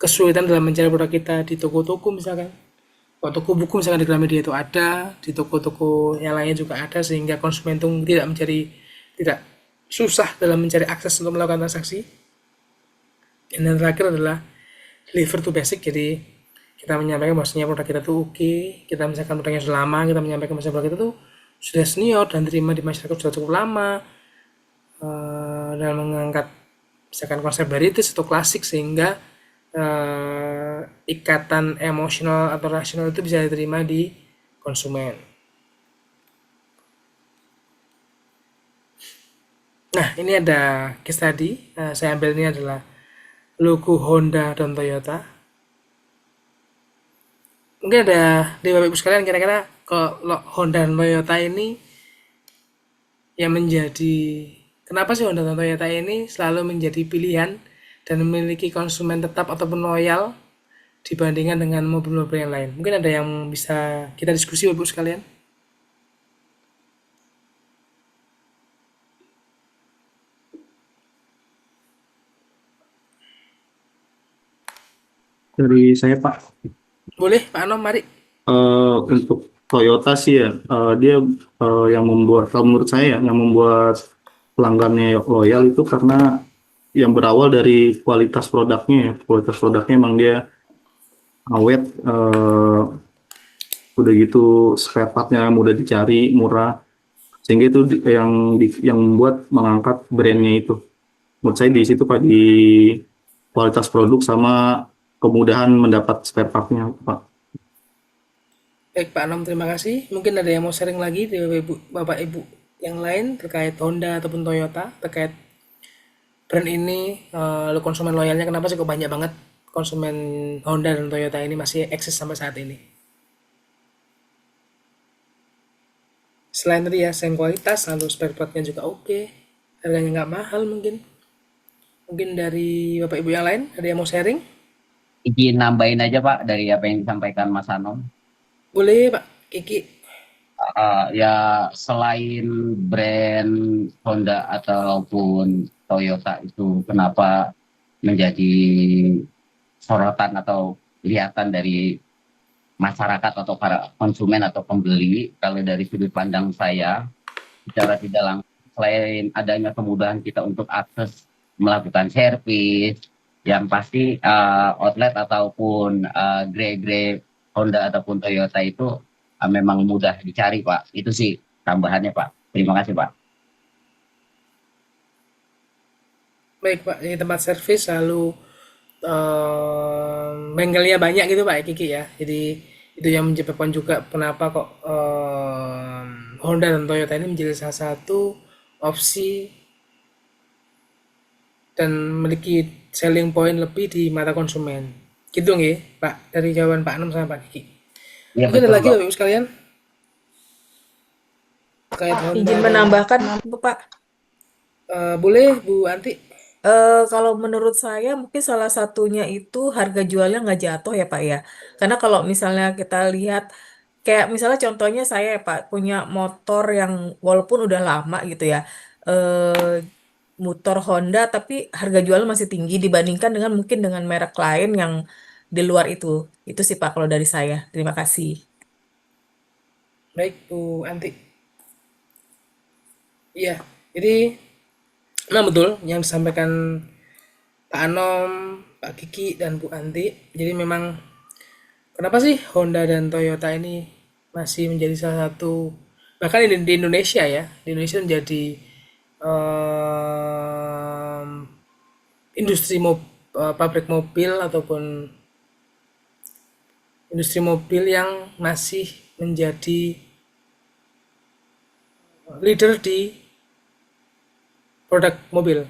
kesulitan dalam mencari produk kita di toko-toko misalkan. Kalau toko buku misalkan di Gramedia itu ada, di toko-toko yang lainnya juga ada, sehingga konsumen itu tidak susah dalam mencari akses untuk melakukan transaksi. Dan yang terakhir adalah deliver to basic, jadi kita menyampaikan bahwasanya produk kita tuh oke, kita misalkan produknya sudah lama, kita menyampaikan bahwa produk kita tuh sudah senior dan terima di masyarakat sudah cukup lama, dan mengangkat misalkan konsep heritage atau klasik, sehingga ikatan emosional atau rasional itu bisa diterima di konsumen. Nah, ini ada case tadi, saya ambil ini adalah logo Honda dan Toyota. Mungkin ada di Bapak Ibu sekalian, kira-kira kalau Honda dan Toyota ini yang menjadi, kenapa sih Honda dan Toyota ini selalu menjadi pilihan dan memiliki konsumen tetap ataupun loyal dibandingkan dengan mobil-mobil yang lain? Mungkin ada yang bisa kita diskusi Bapak Ibu sekalian. Dari saya Pak, Boleh Pak Anom, mari. untuk Toyota sih ya, dia yang membuat, kalau menurut saya ya, yang membuat pelanggannya loyal itu karena yang berawal dari kualitas produknya ya. Kualitas produknya emang dia awet, udah gitu spare partnya mudah dicari, murah, sehingga itu yang membuat mengangkat brandnya itu. Menurut saya di situ Pak, di kualitas produk sama kemudahan mendapat spare partnya Pak. Baik Pak Anom, terima kasih. Mungkin ada yang mau sharing lagi di Bapak Ibu yang lain terkait Honda ataupun Toyota, terkait brand ini, konsumen loyalnya kenapa sih kok banyak banget konsumen Honda dan Toyota ini masih eksis sampai saat ini? Selain tadi ya, selain kualitas, lalu spare partnya juga oke, harganya nggak mahal mungkin. Mungkin dari Bapak Ibu yang lain, ada yang mau sharing? Izin nambahin aja Pak dari apa yang disampaikan Mas Anom. Boleh Pak Kiki. Ya selain brand Honda ataupun Toyota itu kenapa menjadi sorotan atau kelihatan dari masyarakat atau para konsumen atau pembeli, kalau dari sudut pandang saya secara tidak langsung, selain adanya kemudahan kita untuk akses melakukan servis, yang pasti outlet ataupun gerai-gerai Honda ataupun Toyota itu memang mudah dicari Pak. Itu sih tambahannya Pak. Terima kasih Pak. Baik Pak, ini tempat servis lalu bengkelnya banyak gitu Pak Kiki ya. Jadi itu yang menyebabkan juga kenapa kok Honda dan Toyota ini menjadi salah satu opsi dan memiliki selling point lebih di mata konsumen. Gitu nggih Pak, dari jawaban Pak Anam sama Pak Kiki. Iya Mungkin ada betul lagi Pak. Bapak Ibu sekalian terkait Honda Izin dan menambahkan, Pak. boleh Bu Anti. Kalau menurut saya mungkin salah satunya itu harga jualnya nggak jatuh ya Pak ya. Karena kalau misalnya kita lihat, kayak misalnya contohnya saya ya Pak, punya motor yang walaupun udah lama gitu ya, eh, motor Honda tapi harga jualnya masih tinggi dibandingkan dengan mungkin dengan merek lain yang di luar itu. Itu sih Pak kalau dari saya. Terima kasih. Baik Bu Anti. Iya, jadi nah betul yang disampaikan Pak Anom, Pak Kiki, dan Bu Anti. Jadi memang kenapa sih Honda dan Toyota ini masih menjadi salah satu, bahkan di Indonesia ya, di Indonesia menjadi industri pabrik mobil ataupun industri mobil yang masih menjadi leader di produk mobil.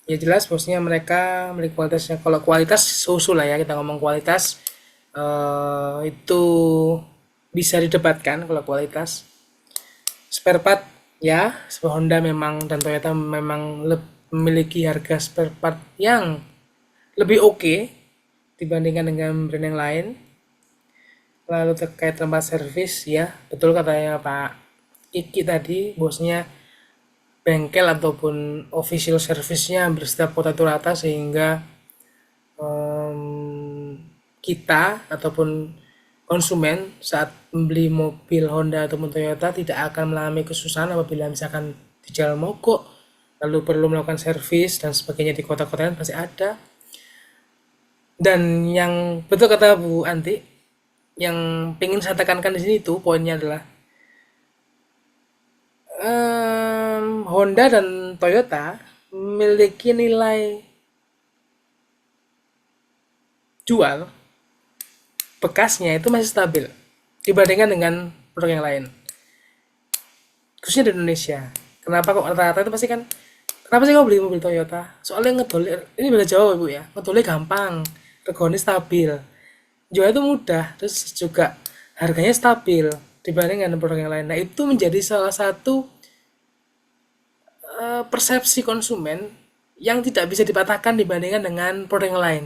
Ya jelas bosnya mereka memiliki kualitasnya. Kalau kualitas susu lah ya, kita ngomong kualitas itu bisa didebatkan kalau kualitas. Spare part ya, Honda memang dan Toyota memang memiliki harga spare part yang lebih oke dibandingkan dengan brand yang lain. Lalu terkait tempat servis ya, betul katanya Pak Iki tadi, bosnya bengkel ataupun official service-nya hampir setiap kota itu rata, sehingga kita ataupun konsumen saat membeli mobil Honda ataupun Toyota tidak akan mengalami kesusahan apabila misalkan di jalan mogok, lalu perlu melakukan servis dan sebagainya di kota-kota lain pasti ada. Dan yang betul kata Bu Anti, yang pengen saya tekankan di sini itu poinnya adalah Honda dan Toyota memiliki nilai jual bekasnya itu masih stabil dibandingkan dengan produk yang lain, khususnya di Indonesia. Kenapa kok rata-rata itu pasti kan, kenapa sih kau beli mobil Toyota? Soalnya ngedolnya, ini beda jauh Bu ya, ngedolnya gampang, reganya stabil, jualnya itu mudah, terus juga harganya stabil dibanding dengan produk yang lain. Nah itu menjadi salah satu persepsi konsumen yang tidak bisa dipatahkan dibandingkan dengan produk yang lain.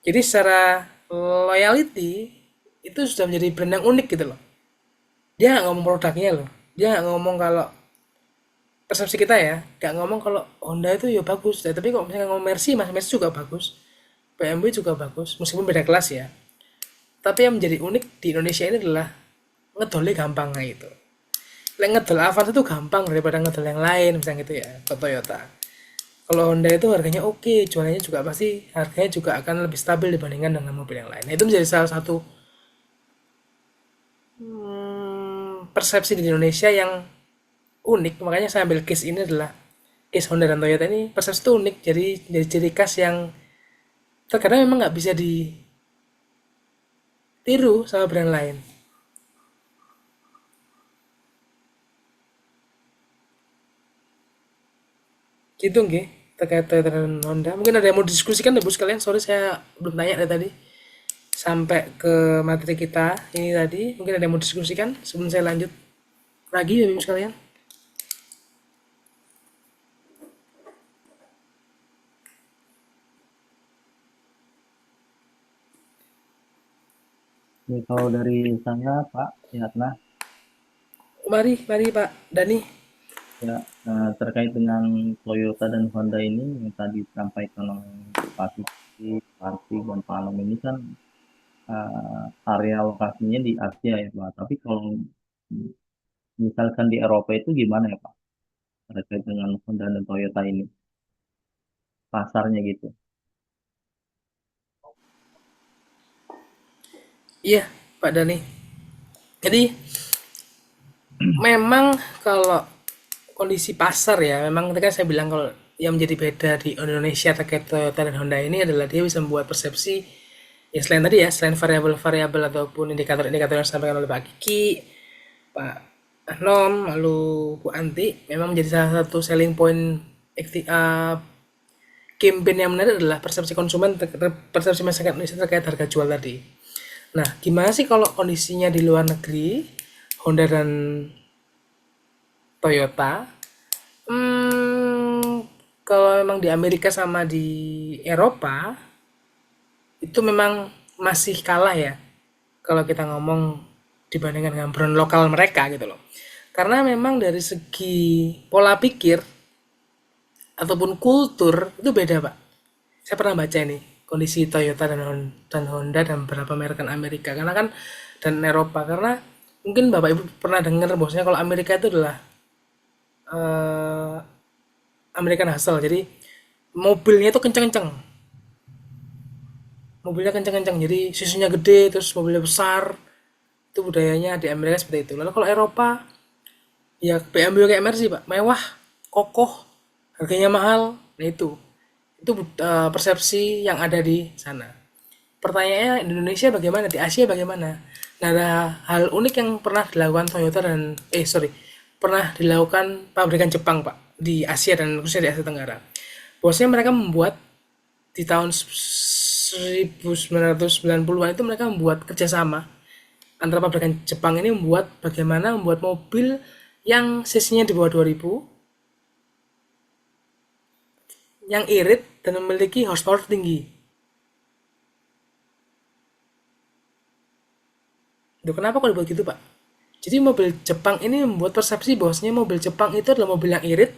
Jadi secara loyalty itu sudah menjadi brand yang unik gitu loh. Dia nggak ngomong produknya loh. Dia nggak ngomong kalau persepsi kita ya, nggak ngomong kalau Honda itu ya bagus. Tapi kalau misalnya ngomong Mercy, Mas Mercy juga bagus. BMW juga bagus, meskipun beda kelas ya. Tapi yang menjadi unik di Indonesia ini adalah ngedolnya gampang nah itu. Ngedol Avanza itu gampang daripada ngedol yang lain misalnya gitu ya, ke Toyota. Kalau Honda itu harganya oke, jualannya juga pasti harganya juga akan lebih stabil dibandingkan dengan mobil yang lain. Nah, itu menjadi salah satu persepsi di Indonesia yang unik. Makanya saya ambil case ini adalah case Honda dan Toyota ini persepsi itu unik. Jadi ciri khas yang terkadang memang nggak bisa ditiru sama brand lain. Gitu nggih terkait Toyota dan Honda. Mungkin ada yang mau diskusikan ibu sekalian. Sorry saya belum tanya dari tadi sampai ke materi kita ini tadi. Mungkin ada yang mau diskusikan sebelum saya lanjut lagi ibu sekalian. Ya, kalau dari saya Pak Yatna, Mari Pak Dani. ya terkait dengan Toyota dan Honda ini yang tadi disampaikan oleh Pak Siti, Parti, dan Pak Anom ini kan area lokasinya di Asia ya Pak. Tapi kalau misalkan di Eropa itu gimana ya Pak terkait dengan Honda dan Toyota ini pasarnya gitu? Iya Pak Dani. Jadi memang kalau kondisi pasar ya, memang tadi kan saya bilang kalau yang menjadi beda di Indonesia terkait Toyota dan Honda ini adalah dia bisa membuat persepsi ya selain tadi ya, selain variabel-variabel ataupun indikator-indikator yang disampaikan oleh Pak Kiki, Pak Anom, lalu Bu Anti, memang menjadi salah satu selling point campaign yang menarik adalah persepsi konsumen, persepsi masyarakat Indonesia terkait harga jual tadi. Nah, gimana sih kalau kondisinya di luar negeri, Honda dan Toyota? Kalau memang di Amerika sama di Eropa, itu memang masih kalah ya. Kalau kita ngomong dibandingkan dengan brand lokal mereka gitu loh. Karena memang dari segi pola pikir ataupun kultur itu beda Pak. Saya pernah baca ini kondisi Toyota dan Honda dan beberapa merek Amerika karena kan dan Eropa karena mungkin Bapak Ibu pernah dengar bahwasanya kalau Amerika itu adalah American Hustle. Jadi mobilnya itu kenceng-kenceng. Mobilnya kenceng-kenceng. Jadi susunya gede terus mobilnya besar. Itu budayanya di Amerika seperti itu. Lalu kalau Eropa ya BMW kayak Mercy Pak, mewah, kokoh, harganya mahal. Nah itu persepsi yang ada di sana. Pertanyaannya di Indonesia bagaimana, di Asia bagaimana? Nah ada hal unik yang pernah dilakukan Toyota dan pernah dilakukan pabrikan Jepang Pak di Asia dan khususnya di Asia Tenggara. Bosnya mereka membuat di tahun 1990-an itu mereka membuat kerjasama antara pabrikan Jepang ini membuat bagaimana membuat mobil yang cc-nya di bawah 2000 yang irit dan memiliki horsepower tinggi. Duh, kenapa kok dibuat gitu Pak? Jadi mobil Jepang ini membuat persepsi bahwasanya mobil Jepang itu adalah mobil yang irit,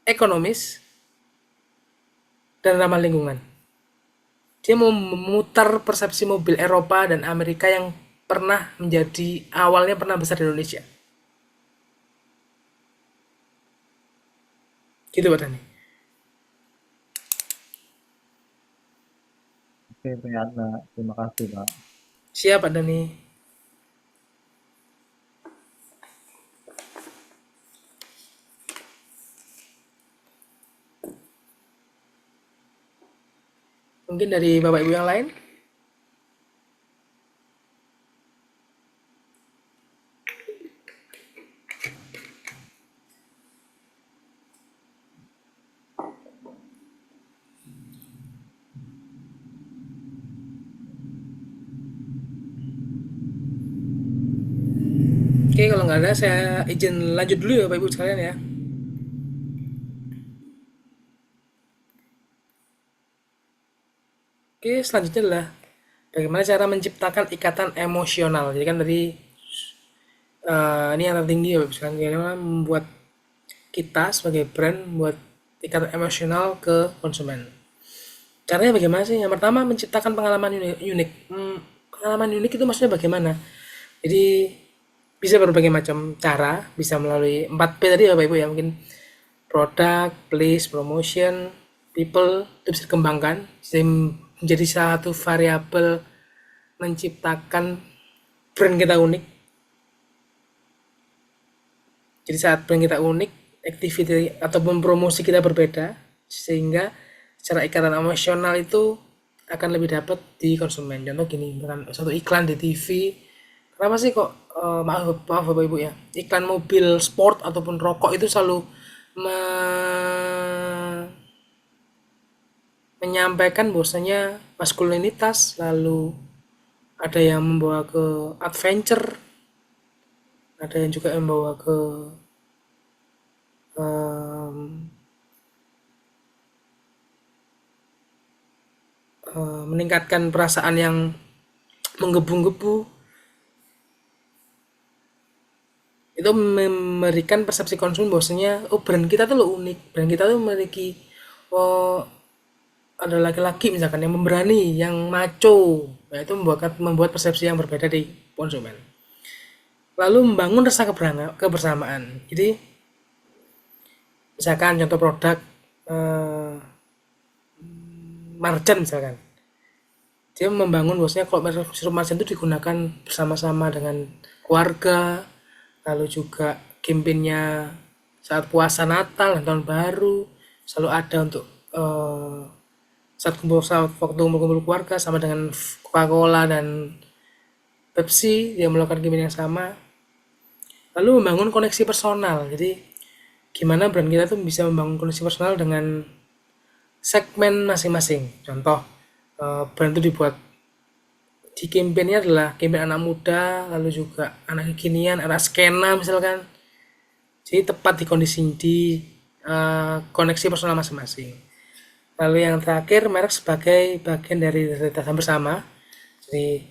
ekonomis, dan ramah lingkungan. Dia mau memutar persepsi mobil Eropa dan Amerika yang awalnya pernah besar di Indonesia. Gitu Pak Dani. Oke, terima kasih, Pak. Siap Pak Dani. Mungkin dari Bapak Ibu yang lain? Oke, kalau nggak ada saya izin lanjut dulu ya Bapak Ibu sekalian ya. Oke, selanjutnya adalah bagaimana cara menciptakan ikatan emosional. Jadi kan tadi ini yang tertinggi ya Bapak Ibu sekalian, bagaimana membuat kita sebagai brand membuat ikatan emosional ke konsumen. Caranya bagaimana sih? Yang pertama menciptakan pengalaman unik. Pengalaman unik itu maksudnya bagaimana? Jadi bisa berbagai macam cara, bisa melalui 4P tadi ya Bapak Ibu ya, mungkin product, place, promotion, people, itu bisa dikembangkan menjadi satu variabel menciptakan brand kita unik. Jadi saat brand kita unik, activity ataupun promosi kita berbeda, sehingga secara ikatan emosional itu akan lebih dapat di konsumen. Contoh gini, misalkan satu iklan di TV, kenapa sih kok maaf Bapak Ibu ya, iklan mobil sport ataupun rokok itu selalu menyampaikan bahwasanya maskulinitas, lalu ada yang membawa ke adventure, ada yang juga membawa ke meningkatkan perasaan yang menggebu-gebu. Itu memberikan persepsi konsumen bahwasanya brand kita tuh unik, brand kita tuh memiliki ada laki-laki misalkan yang memberani, yang maco. Nah, itu membuat persepsi yang berbeda di konsumen. Lalu membangun rasa kebersamaan. Jadi misalkan contoh produk Marjan misalkan, dia membangun bahwasanya kalau sirup Marjan itu digunakan bersama-sama dengan keluarga, lalu juga campaignnya saat puasa Natal dan Tahun Baru selalu ada untuk saat waktu kumpul keluarga, sama dengan Coca-Cola dan Pepsi, dia melakukan campaign yang sama. Lalu membangun koneksi personal. Jadi gimana brand kita tuh bisa membangun koneksi personal dengan segmen masing-masing. Contoh, brand itu dibuat di campaignnya adalah campaign anak muda, lalu juga anak kekinian, anak skena misalkan. Jadi tepat di kondisi di koneksi personal masing-masing. Lalu yang terakhir, merek sebagai bagian dari identitas bersama. Jadi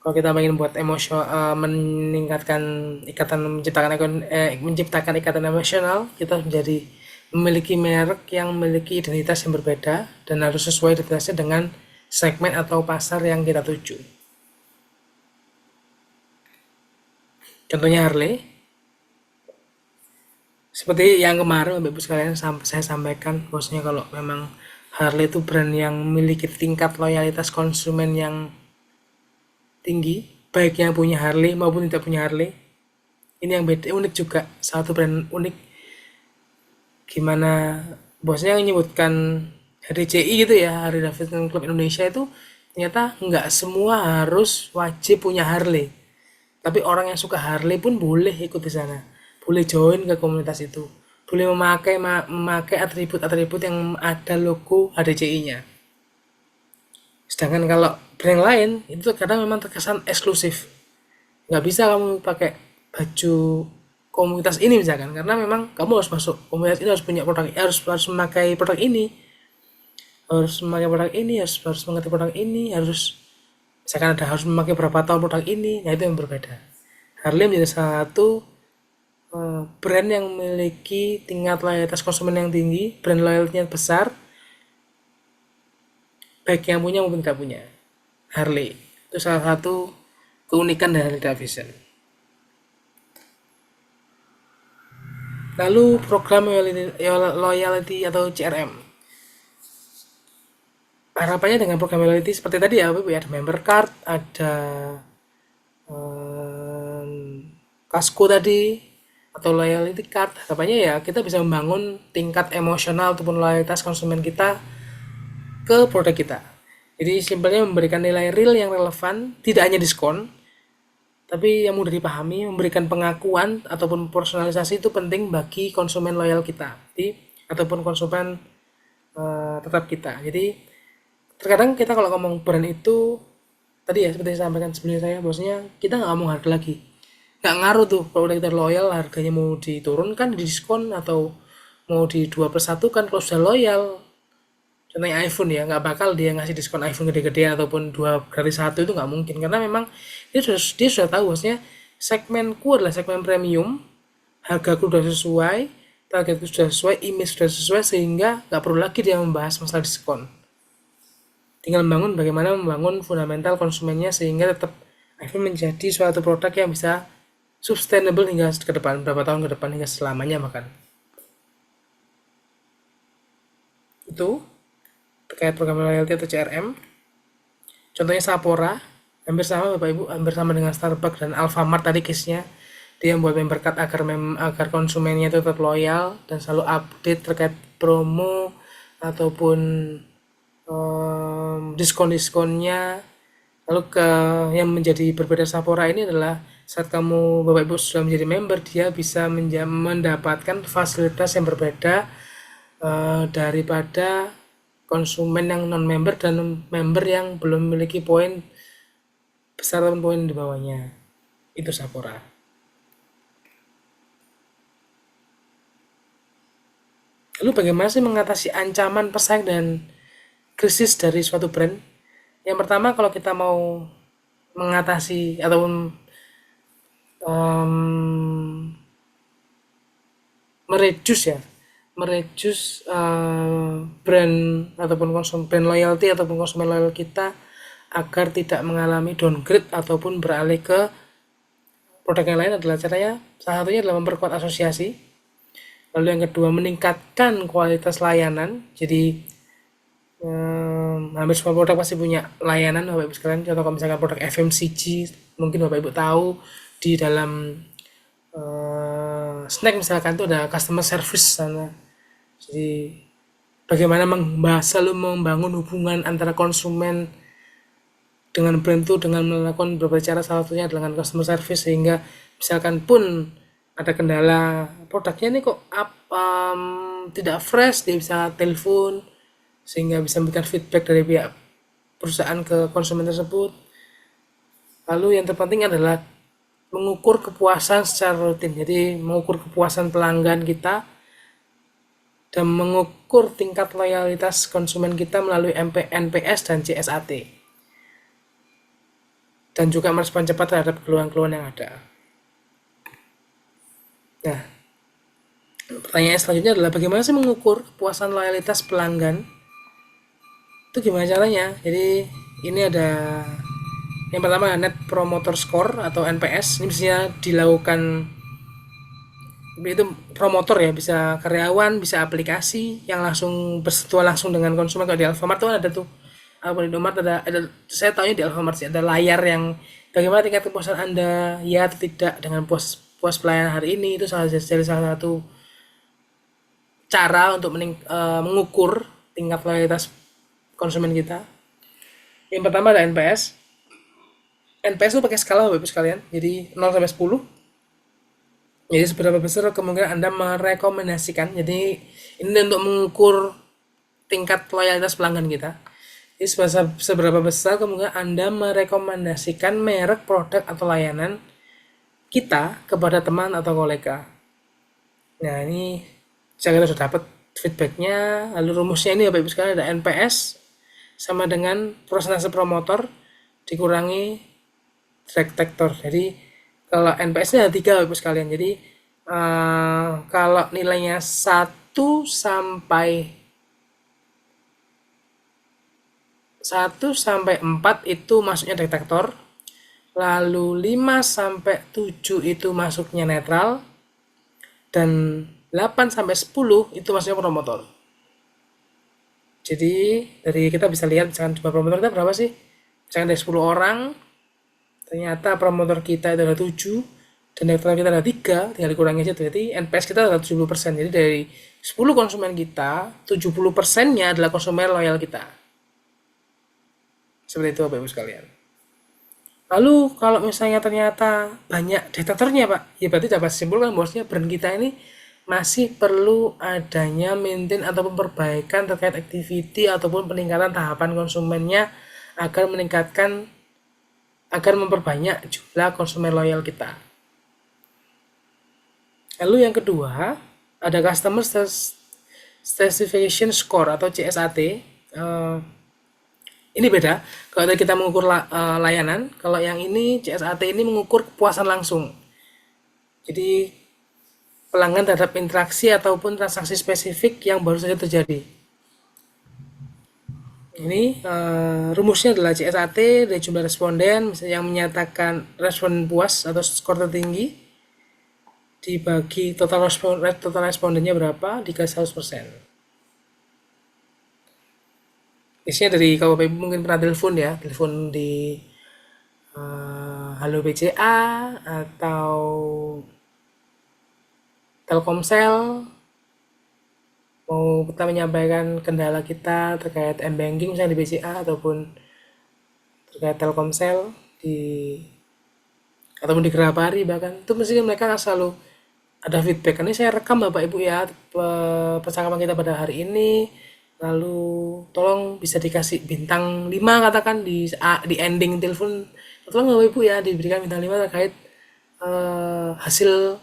kalau kita ingin buat meningkatkan ikatan, menciptakan ikatan emosional, kita menjadi memiliki merek yang memiliki identitas yang berbeda dan harus sesuai identitasnya dengan segmen atau pasar yang kita tuju. Contohnya Harley. Seperti yang kemarin Bapak Ibu sekalian saya sampaikan, bahwasanya kalau memang Harley itu brand yang memiliki tingkat loyalitas konsumen yang tinggi, baik yang punya Harley maupun tidak punya Harley. Ini yang beda, unik juga, satu brand unik. Gimana bosnya menyebutkan HDCI gitu ya, Harley Davidson Club Indonesia itu ternyata nggak semua harus wajib punya Harley. Tapi orang yang suka Harley pun boleh ikut di sana, boleh join ke komunitas itu, boleh memakai atribut-atribut yang ada logo HDCI-nya. Sedangkan kalau brand lain itu kadang memang terkesan eksklusif, nggak bisa kamu pakai baju komunitas ini misalkan, karena memang kamu harus masuk komunitas ini, harus punya produk, harus memakai produk ini, harus mengerti produk ini, harus misalkan harus memakai berapa tahun produk ini. Nah, itu yang berbeda. Harley menjadi salah satu brand yang memiliki tingkat loyalitas konsumen yang tinggi, brand loyalty-nya besar, baik yang punya maupun tidak punya Harley. Itu salah satu keunikan dari Harley Davidson. Lalu program loyalty atau CRM. Harapannya dengan program loyalty seperti tadi ya, ada member card, ada Kasko tadi, atau loyalty card. Harapannya ya kita bisa membangun tingkat emosional ataupun loyalitas konsumen kita ke produk kita. Jadi simpelnya memberikan nilai real yang relevan, tidak hanya diskon, tapi yang mudah dipahami, memberikan pengakuan ataupun personalisasi itu penting bagi konsumen loyal kita, ataupun konsumen tetap kita. Jadi terkadang kita kalau ngomong brand itu tadi ya seperti saya sampaikan sebelumnya saya, bahwasanya kita nggak ngomong harga lagi, nggak ngaruh tuh kalau udah kita loyal harganya mau diturunkan, diskon atau mau di 2/1 kan. Kalau sudah loyal, contohnya iPhone ya, nggak bakal dia ngasih diskon iPhone gede-gedean ataupun 2 gratis 1, itu nggak mungkin, karena memang dia sudah tahu bahwasanya segmenku adalah segmen premium, hargaku sudah sesuai, targetku sudah sesuai, image sudah sesuai, sehingga nggak perlu lagi dia membahas masalah diskon. Tinggal membangun bagaimana membangun fundamental konsumennya sehingga tetap iPhone menjadi suatu produk yang bisa sustainable hingga ke depan, berapa tahun ke depan, hingga selamanya bahkan. Itu terkait program loyalty atau CRM. Contohnya Sephora, hampir sama Bapak Ibu, hampir sama dengan Starbucks dan Alfamart tadi case-nya. Dia membuat member card agar konsumennya tetap loyal dan selalu update terkait promo ataupun diskon-diskonnya. Lalu yang menjadi berbeda Sephora ini adalah saat kamu Bapak Ibu sudah menjadi member, dia bisa mendapatkan fasilitas yang berbeda daripada konsumen yang non member dan member yang belum memiliki poin besar ataupun poin di bawahnya. Itu Sephora. Lalu bagaimana sih mengatasi ancaman pesaing dan krisis dari suatu brand? Yang pertama, kalau kita mau mengatasi ataupun mereduce brand ataupun brand loyalty ataupun konsumen loyal kita agar tidak mengalami downgrade ataupun beralih ke produk yang lain adalah caranya, salah satunya adalah memperkuat asosiasi. Lalu yang kedua, meningkatkan kualitas layanan. Jadi hampir semua produk pasti punya layanan Bapak Ibu sekalian. Contoh kalau misalkan produk FMCG, mungkin Bapak Ibu tahu di dalam snack misalkan itu ada customer service sana. Jadi bagaimana selalu membangun hubungan antara konsumen dengan brand itu dengan melakukan beberapa cara, salah satunya dengan customer service, sehingga misalkan pun ada kendala produknya nih kok tidak fresh, dia bisa telepon sehingga bisa memberikan feedback dari pihak perusahaan ke konsumen tersebut. Lalu yang terpenting adalah mengukur kepuasan secara rutin. Jadi mengukur kepuasan pelanggan kita dan mengukur tingkat loyalitas konsumen kita melalui NPS dan CSAT. Dan juga merespon cepat terhadap keluhan-keluhan yang ada. Nah, pertanyaan selanjutnya adalah bagaimana sih mengukur kepuasan loyalitas pelanggan? Itu gimana caranya? Jadi ini ada yang pertama Net Promoter Score atau NPS. Ini bisa dilakukan, itu promotor ya, bisa karyawan, bisa aplikasi yang langsung bersentuhan langsung dengan konsumen. Kalau di Alfamart tuh ada tuh, di Indomaret ada saya tahunya di Alfamart sih ada layar yang bagaimana tingkat kepuasan Anda ya atau tidak dengan puas pelayanan hari ini. Itu salah satu cara untuk mengukur tingkat loyalitas konsumen kita. Yang pertama ada NPS. NPS itu pakai skala Bapak Ibu sekalian. Jadi 0 sampai 10. Jadi seberapa besar kemungkinan Anda merekomendasikan. Jadi ini untuk mengukur tingkat loyalitas pelanggan kita. Jadi seberapa besar kemungkinan Anda merekomendasikan merek, produk, atau layanan kita kepada teman atau kolega. Nah ini saya kira sudah dapat feedbacknya. Lalu rumusnya ini Bapak Ibu sekalian ada NPS sama dengan persentase promotor dikurangi detektor. Jadi kalau NPS ini ada 3 Bapak Ibu sekalian. Jadi kalau nilainya 1 sampai 1 sampai 4 itu masuknya detektor, lalu 5 sampai 7 itu masuknya netral, dan 8 sampai 10 itu masuknya promotor. Jadi dari kita bisa lihat misalkan jumlah promotor kita berapa sih? Misalkan dari 10 orang, ternyata promotor kita itu ada 7 dan netral kita ada 3, tinggal dikurangi aja, berarti NPS kita adalah 70%. Jadi dari 10 konsumen kita, 70%-nya adalah konsumen loyal kita. Seperti itu Bapak Ibu sekalian. Lalu kalau misalnya ternyata banyak detektornya Pak, ya berarti dapat simpulkan bahwasanya brand kita ini masih perlu adanya maintain ataupun perbaikan terkait activity ataupun peningkatan tahapan konsumennya agar memperbanyak jumlah konsumen loyal kita. Lalu yang kedua, ada Customer Satisfaction Score atau CSAT. Ini beda. Kalau tadi kita mengukur layanan, kalau yang ini CSAT ini mengukur kepuasan langsung. Jadi pelanggan terhadap interaksi ataupun transaksi spesifik yang baru saja terjadi. Ini rumusnya adalah CSAT dari jumlah responden yang menyatakan respon puas atau skor tertinggi dibagi total respondennya berapa dikasih 100%. Biasanya dari kalau Bapak Ibu mungkin pernah telepon di Halo BCA atau Telkomsel, mau kita menyampaikan kendala kita terkait m-banking misalnya di BCA ataupun terkait Telkomsel ataupun di Grapari, bahkan itu mesti mereka selalu ada feedback. Ini saya rekam Bapak Ibu ya percakapan kita pada hari ini, lalu tolong bisa dikasih bintang 5 katakan di ending telepon, tolong Bapak Ibu ya diberikan bintang 5 terkait hasil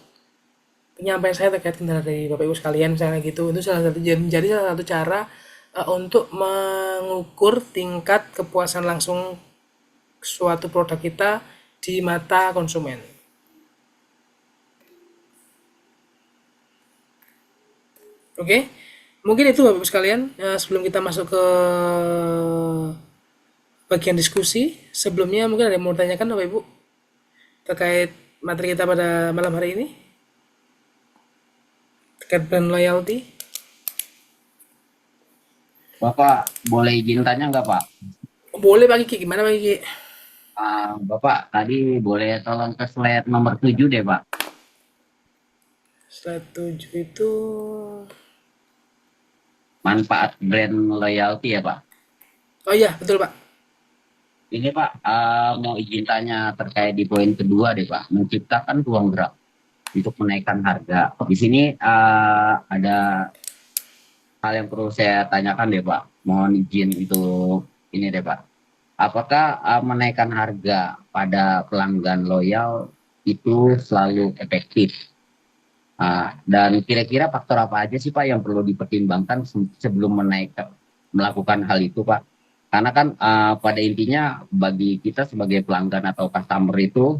penyampaian saya terkait kendala dari Bapak Ibu sekalian misalnya gitu. Itu menjadi salah satu cara untuk mengukur tingkat kepuasan langsung suatu produk kita di mata konsumen. Oke, mungkin itu Bapak Ibu sekalian. Sebelum kita masuk ke bagian diskusi, sebelumnya mungkin ada yang mau tanyakan Bapak Ibu terkait materi kita pada malam hari ini, terkait brand loyalty. Bapak boleh izin tanya nggak Pak? Boleh Pak Kiki, gimana Pak Kiki? Bapak tadi boleh tolong ke slide nomor 7 deh Pak. Slide 7 itu Manfaat brand loyalty ya Pak. oh iya betul Pak. Ini Pak mau izin tanya terkait di poin kedua deh Pak. Menciptakan ruang gerak untuk menaikkan harga. Di sini ada hal yang perlu saya tanyakan deh Pak. Mohon izin untuk ini deh Pak. Apakah menaikkan harga pada pelanggan loyal itu selalu efektif? Dan kira-kira faktor apa aja sih Pak yang perlu dipertimbangkan sebelum melakukan hal itu Pak? Karena kan pada intinya bagi kita sebagai pelanggan atau customer itu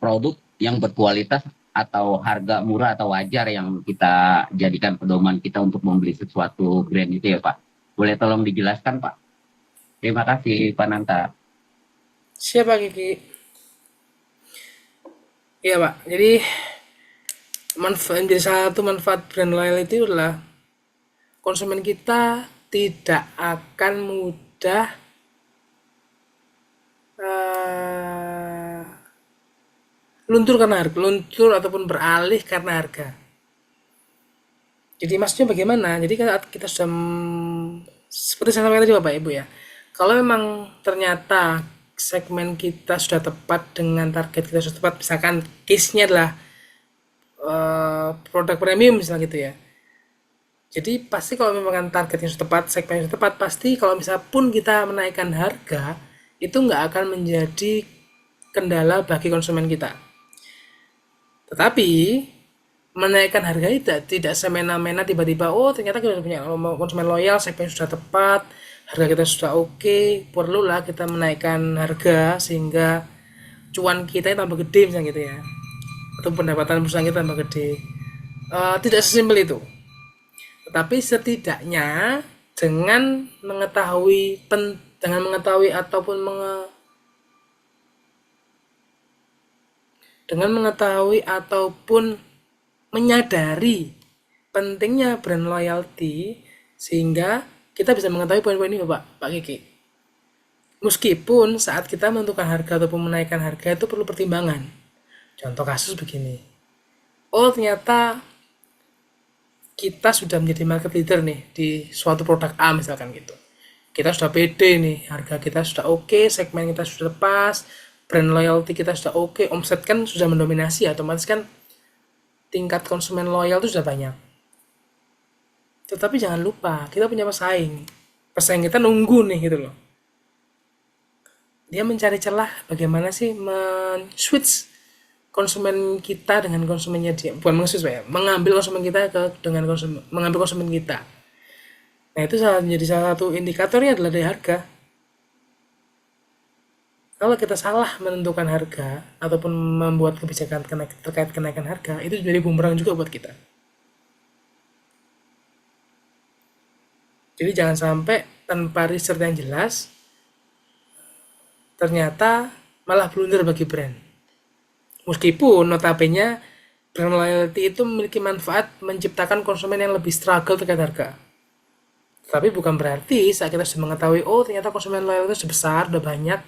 produk yang berkualitas atau harga murah atau wajar yang kita jadikan pedoman kita untuk membeli sesuatu brand itu ya Pak. Boleh tolong dijelaskan Pak? Terima kasih Pak Nanta. Siapa Kiki? Iya Pak, jadi salah satu manfaat brand loyalty adalah konsumen kita tidak akan mudah luntur ataupun beralih karena harga. Jadi maksudnya bagaimana? Jadi kita sudah seperti saya sampaikan tadi Bapak Ibu ya, kalau memang ternyata segmen kita sudah tepat dengan target kita sudah tepat, misalkan case-nya adalah produk premium misalnya gitu ya. Jadi pasti kalau memang targetnya sudah tepat, segmen sudah tepat, pasti kalau misalnya pun kita menaikkan harga, itu nggak akan menjadi kendala bagi konsumen kita. Tetapi menaikkan harga itu tidak semena-mena tiba-tiba, oh ternyata kita sudah punya konsumen loyal, segmen sudah tepat, harga kita sudah oke, perlulah kita menaikkan harga sehingga cuan kita tambah gede misalnya gitu ya, atau pendapatan perusahaan kita tambah gede. Tidak sesimpel itu. Tetapi setidaknya dengan mengetahui ataupun menyadari pentingnya brand loyalty, sehingga kita bisa mengetahui poin-poin ini, Pak Kiki. Meskipun saat kita menentukan harga ataupun menaikkan harga itu perlu pertimbangan. Contoh kasus begini. Oh, ternyata kita sudah menjadi market leader nih di suatu produk A misalkan gitu. Kita sudah pede nih, harga kita sudah oke, segmen kita sudah pas, brand loyalty kita sudah oke, omset kan sudah mendominasi, otomatis kan tingkat konsumen loyal itu sudah banyak. Tetapi jangan lupa, kita punya pesaing. Pesaing kita nunggu nih gitu loh. Dia mencari celah bagaimana sih men-switch konsumen kita dengan konsumennya dia. Bukan men-switch ya, mengambil konsumen kita mengambil konsumen kita. Nah, itu menjadi salah satu indikatornya adalah dari harga. Kalau kita salah menentukan harga ataupun membuat kebijakan terkait kenaikan harga, itu jadi bumerang juga buat kita. Jadi jangan sampai tanpa research yang jelas, ternyata malah blunder bagi brand. Meskipun notabene brand loyalty itu memiliki manfaat menciptakan konsumen yang lebih struggle terkait harga. Tapi bukan berarti saat kita sudah mengetahui, oh ternyata konsumen loyal itu sebesar, udah banyak,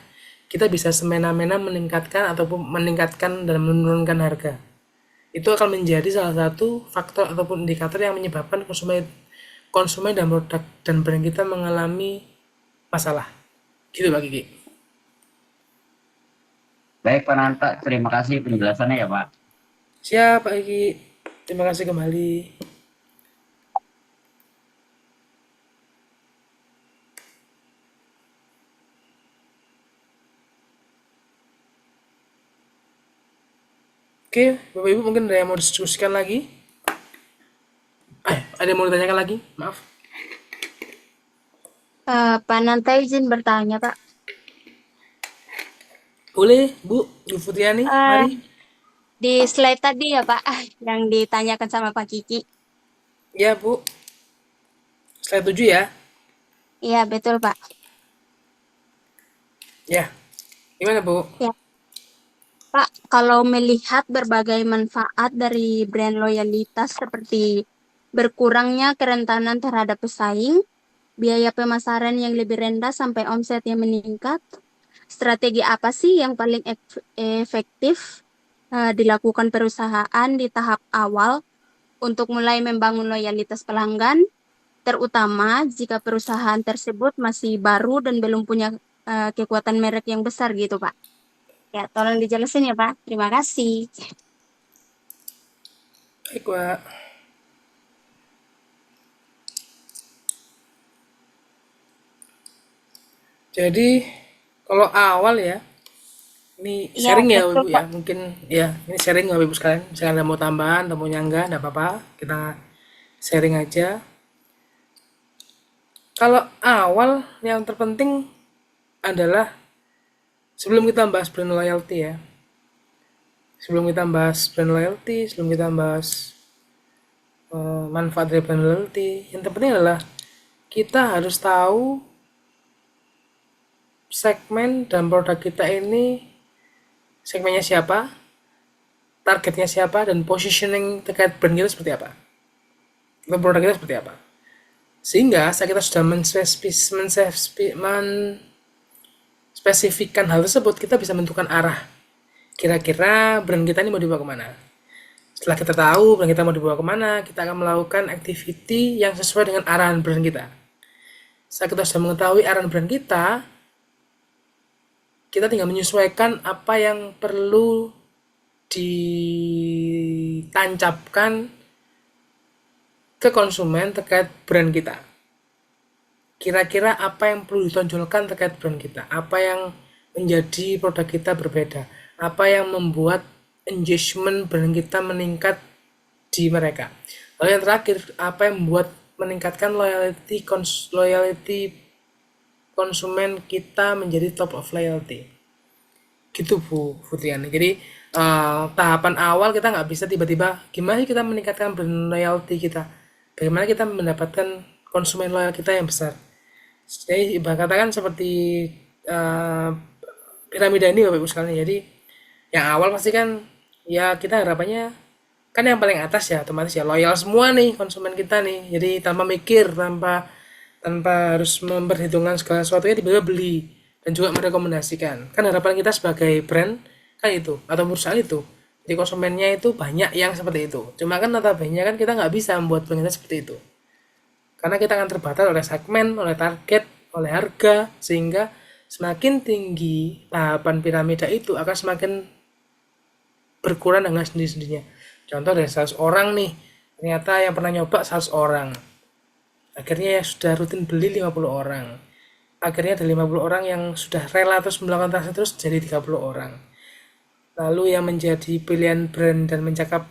kita bisa semena-mena meningkatkan dan menurunkan harga. Itu akan menjadi salah satu faktor ataupun indikator yang menyebabkan konsumen dan produk dan brand kita mengalami masalah. Gitu Pak Kiki. Baik Pak Nanta, terima kasih penjelasannya ya Pak. Siap Pak Kiki. Terima kasih kembali. Oke, Bapak Ibu mungkin ada yang mau diskusikan lagi? Ada yang mau ditanyakan lagi? Maaf. Pak Nanta izin bertanya, Pak. Boleh, Bu Futriani, mari. Di slide tadi ya, Pak, yang ditanyakan sama Pak Kiki. Ya, Bu. Slide 7 ya. Iya, betul, Pak. Ya. Gimana, Bu? Ya. Pak, kalau melihat berbagai manfaat dari brand loyalitas seperti berkurangnya kerentanan terhadap pesaing, biaya pemasaran yang lebih rendah sampai omset yang meningkat, strategi apa sih yang paling efektif dilakukan perusahaan di tahap awal untuk mulai membangun loyalitas pelanggan, terutama jika perusahaan tersebut masih baru dan belum punya kekuatan merek yang besar gitu, Pak? Ya, tolong dijelasin ya, Pak. Terima kasih. Baik, Pak. Jadi, kalau awal ya, ini Iya, sharing ya betul, Ibu ya, Pak. mungkin ya, ini sharing Bapak Ibu sekalian. Misalkan ada mau tambahan, atau mau nyanggah, enggak apa-apa, kita sharing aja. Kalau awal yang terpenting adalah sebelum kita bahas brand loyalty ya, sebelum kita bahas manfaat dari brand loyalty, yang terpenting adalah kita harus tahu segmen dan produk kita ini segmennya siapa, targetnya siapa, dan positioning terkait brand kita seperti apa, atau produk kita seperti apa. Sehingga saat kita sudah menspesifikkan hal tersebut, kita bisa menentukan arah. Kira-kira brand kita ini mau dibawa kemana. Setelah kita tahu brand kita mau dibawa kemana, kita akan melakukan activity yang sesuai dengan arahan brand kita. Saat kita sudah mengetahui arahan brand kita tinggal menyesuaikan apa yang perlu ditancapkan ke konsumen terkait brand kita. Kira-kira apa yang perlu ditonjolkan terkait brand kita, apa yang menjadi produk kita berbeda, apa yang membuat engagement brand kita meningkat di mereka. Lalu yang terakhir, apa yang membuat meningkatkan loyalty konsumen kita menjadi top of loyalty. Gitu Bu Futriani. Jadi tahapan awal kita nggak bisa tiba-tiba gimana kita meningkatkan brand loyalty kita, bagaimana kita mendapatkan konsumen loyal kita yang besar. Jadi ibarat katakan seperti eh, piramida ini Bapak Ibu sekalian. Jadi yang awal pasti kan ya kita harapannya kan yang paling atas ya otomatis ya loyal semua nih konsumen kita nih. Jadi tanpa mikir, tanpa tanpa harus memperhitungkan segala sesuatunya tiba-tiba beli dan juga merekomendasikan. Kan harapan kita sebagai brand kan itu atau perusahaan itu. Jadi konsumennya itu banyak yang seperti itu. Cuma kan notabene kan kita nggak bisa membuat brand kita seperti itu. Karena kita akan terbatas oleh segmen, oleh target, oleh harga, sehingga semakin tinggi tahapan piramida itu akan semakin berkurang dengan sendiri-sendirinya. Contoh dari 100 orang nih, ternyata yang pernah nyoba 100 orang. Akhirnya yang sudah rutin beli 50 orang. Akhirnya ada 50 orang yang sudah rela terus melakukan transaksi terus jadi 30 orang. Lalu yang menjadi pilihan brand dan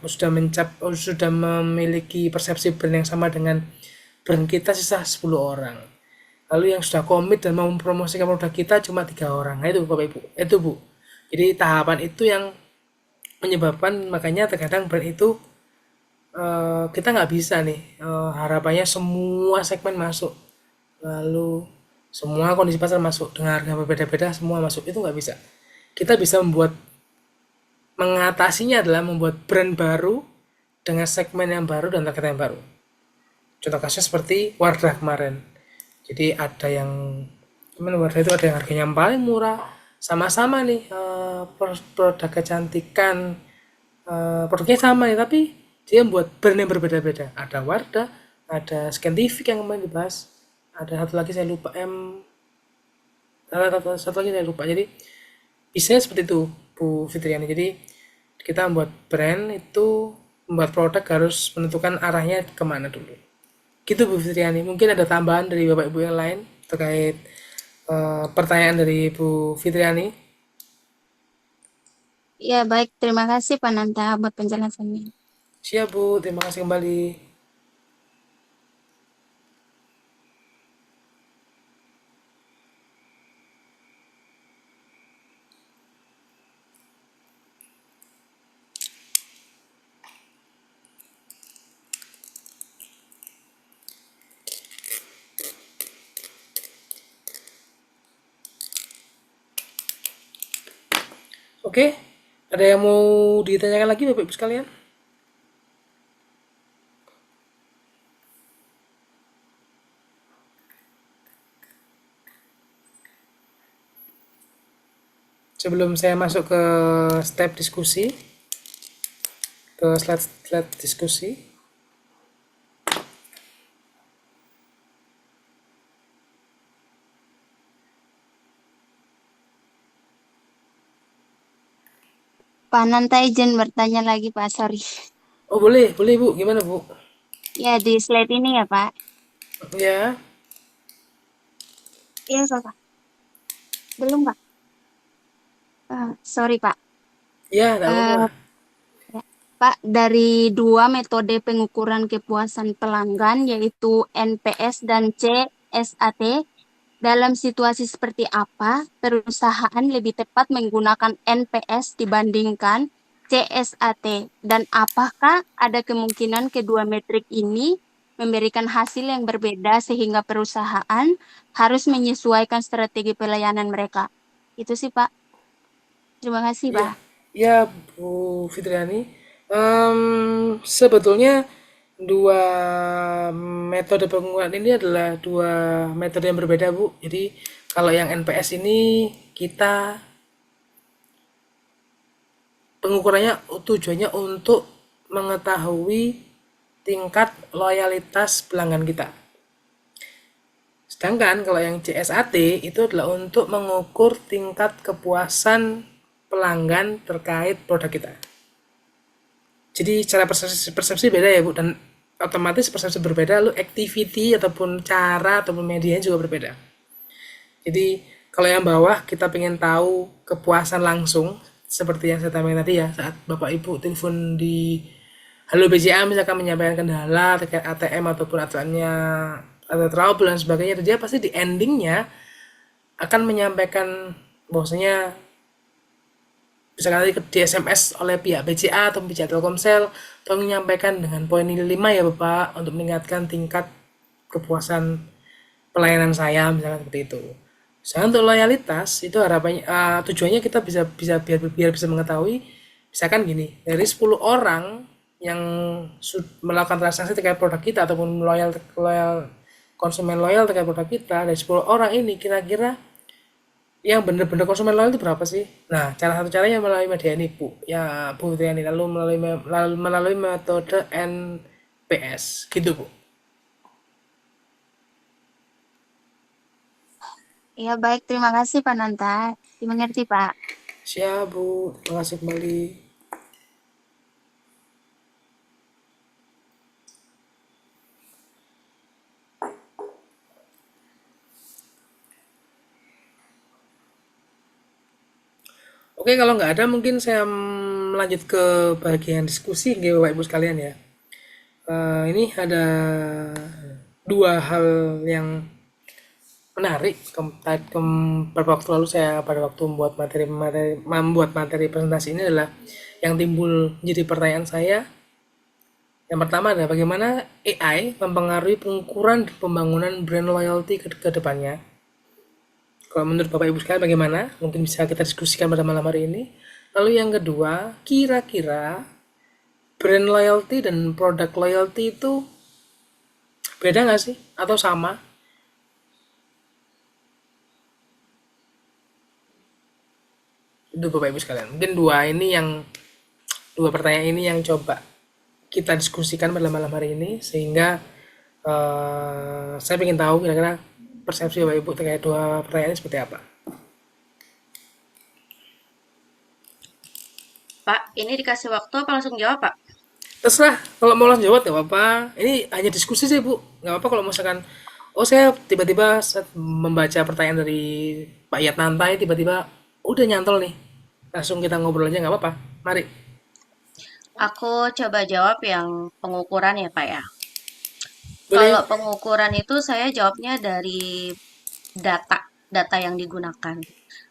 sudah memiliki persepsi brand yang sama dengan brand kita sisa 10 orang. Lalu yang sudah komit dan mau mempromosikan produk kita cuma 3 orang. Nah itu Bapak Ibu, itu Bu. Jadi tahapan itu yang menyebabkan makanya terkadang brand itu kita nggak bisa nih harapannya semua segmen masuk, lalu semua kondisi pasar masuk dengan harga berbeda-beda semua masuk, itu nggak bisa. Kita bisa mengatasinya adalah membuat brand baru dengan segmen yang baru dan target yang baru. Contoh kasusnya seperti Wardah kemarin. Jadi ada yang Wardah itu ada yang harganya yang paling murah, sama-sama nih produk kecantikan, produknya sama nih tapi dia membuat brand yang berbeda-beda. Ada Wardah, ada Scientific yang kemarin dibahas, ada satu lagi saya lupa satu lagi saya lupa. Jadi bisa seperti itu Bu Fitriani. Jadi kita membuat brand itu, membuat produk harus menentukan arahnya kemana dulu. Gitu Bu Fitriani. Mungkin ada tambahan dari Bapak Ibu yang lain terkait pertanyaan dari Bu Fitriani. Ya, baik. Terima kasih Pak Nanta buat penjelasannya. Siap Bu, terima kasih kembali. Oke, ada yang mau ditanyakan lagi Bapak Ibu sekalian? Sebelum saya masuk ke step diskusi, ke slide diskusi. Pak Nanta izin bertanya lagi Pak, sorry. Oh boleh Bu, gimana Bu? Ya, di slide ini ya Pak. Ya, Iya Pak. Belum Pak. Sorry Pak. ya tidak apa-apa. Ya. Pak, dari dua metode pengukuran kepuasan pelanggan yaitu NPS dan CSAT, dalam situasi seperti apa perusahaan lebih tepat menggunakan NPS dibandingkan CSAT? Dan apakah ada kemungkinan kedua metrik ini memberikan hasil yang berbeda sehingga perusahaan harus menyesuaikan strategi pelayanan mereka? Itu sih Pak. Terima kasih Iya, Pak. ya Bu Fitriani. Sebetulnya dua metode pengukuran ini adalah dua metode yang berbeda Bu. Jadi kalau yang NPS ini kita pengukurannya tujuannya untuk mengetahui tingkat loyalitas pelanggan kita. Sedangkan kalau yang CSAT itu adalah untuk mengukur tingkat kepuasan pelanggan terkait produk kita. Jadi cara persepsi beda ya Bu, dan otomatis persepsi berbeda lalu activity ataupun cara ataupun medianya juga berbeda. Jadi kalau yang bawah kita pengen tahu kepuasan langsung seperti yang saya sampaikan tadi ya, saat Bapak Ibu telepon di Halo BCA misalkan menyampaikan kendala terkait ATM ataupun ATM-nya ada trouble dan sebagainya, dia pasti di endingnya akan menyampaikan bahwasanya misalkan di SMS oleh pihak BCA atau pihak Telkomsel, tolong menyampaikan dengan poin nilai 5 ya Bapak untuk meningkatkan tingkat kepuasan pelayanan saya misalkan seperti itu. Saya untuk loyalitas itu harapannya tujuannya kita bisa bisa biar bisa mengetahui misalkan gini, dari 10 orang yang melakukan transaksi terkait produk kita ataupun loyal loyal konsumen loyal terkait produk kita, dari 10 orang ini kira-kira yang benar-benar konsumen loyal itu berapa sih? Nah, salah satu caranya melalui media ini, Bu. Ya, Bu Fitriani, lalu melalui metode NPS, gitu, Bu. Ya baik, terima kasih Pak Nanta. Dimengerti Pak. Siap, Bu. Terima kasih kembali. Oke, kalau nggak ada mungkin saya melanjut ke bagian diskusi, gitu, Bapak Ibu sekalian ya. Ini ada dua hal yang menarik. Beberapa waktu lalu saya pada waktu membuat materi presentasi ini adalah yang timbul menjadi pertanyaan saya. Yang pertama adalah bagaimana AI mempengaruhi pengukuran dan pembangunan brand loyalty ke depannya. Kalau menurut Bapak Ibu sekalian bagaimana? Mungkin bisa kita diskusikan pada malam hari ini. Lalu yang kedua, kira-kira brand loyalty dan produk loyalty itu beda nggak sih? Atau sama? Itu Bapak Ibu sekalian. Mungkin dua pertanyaan ini yang coba kita diskusikan pada malam hari ini sehingga saya ingin tahu kira-kira persepsi Bapak Ibu terkait dua pertanyaan ini seperti apa. Pak, ini dikasih waktu apa langsung jawab, Pak? Terserah, kalau mau langsung jawab nggak apa-apa. Ini hanya diskusi sih Bu, nggak apa-apa kalau misalkan saya tiba-tiba saat membaca pertanyaan dari Pak Yatnantai tiba-tiba udah nyantol nih, langsung kita ngobrol aja nggak apa-apa. Mari. Aku coba jawab yang pengukuran ya, Pak ya. Boleh. Kalau pengukuran itu saya jawabnya dari data yang digunakan.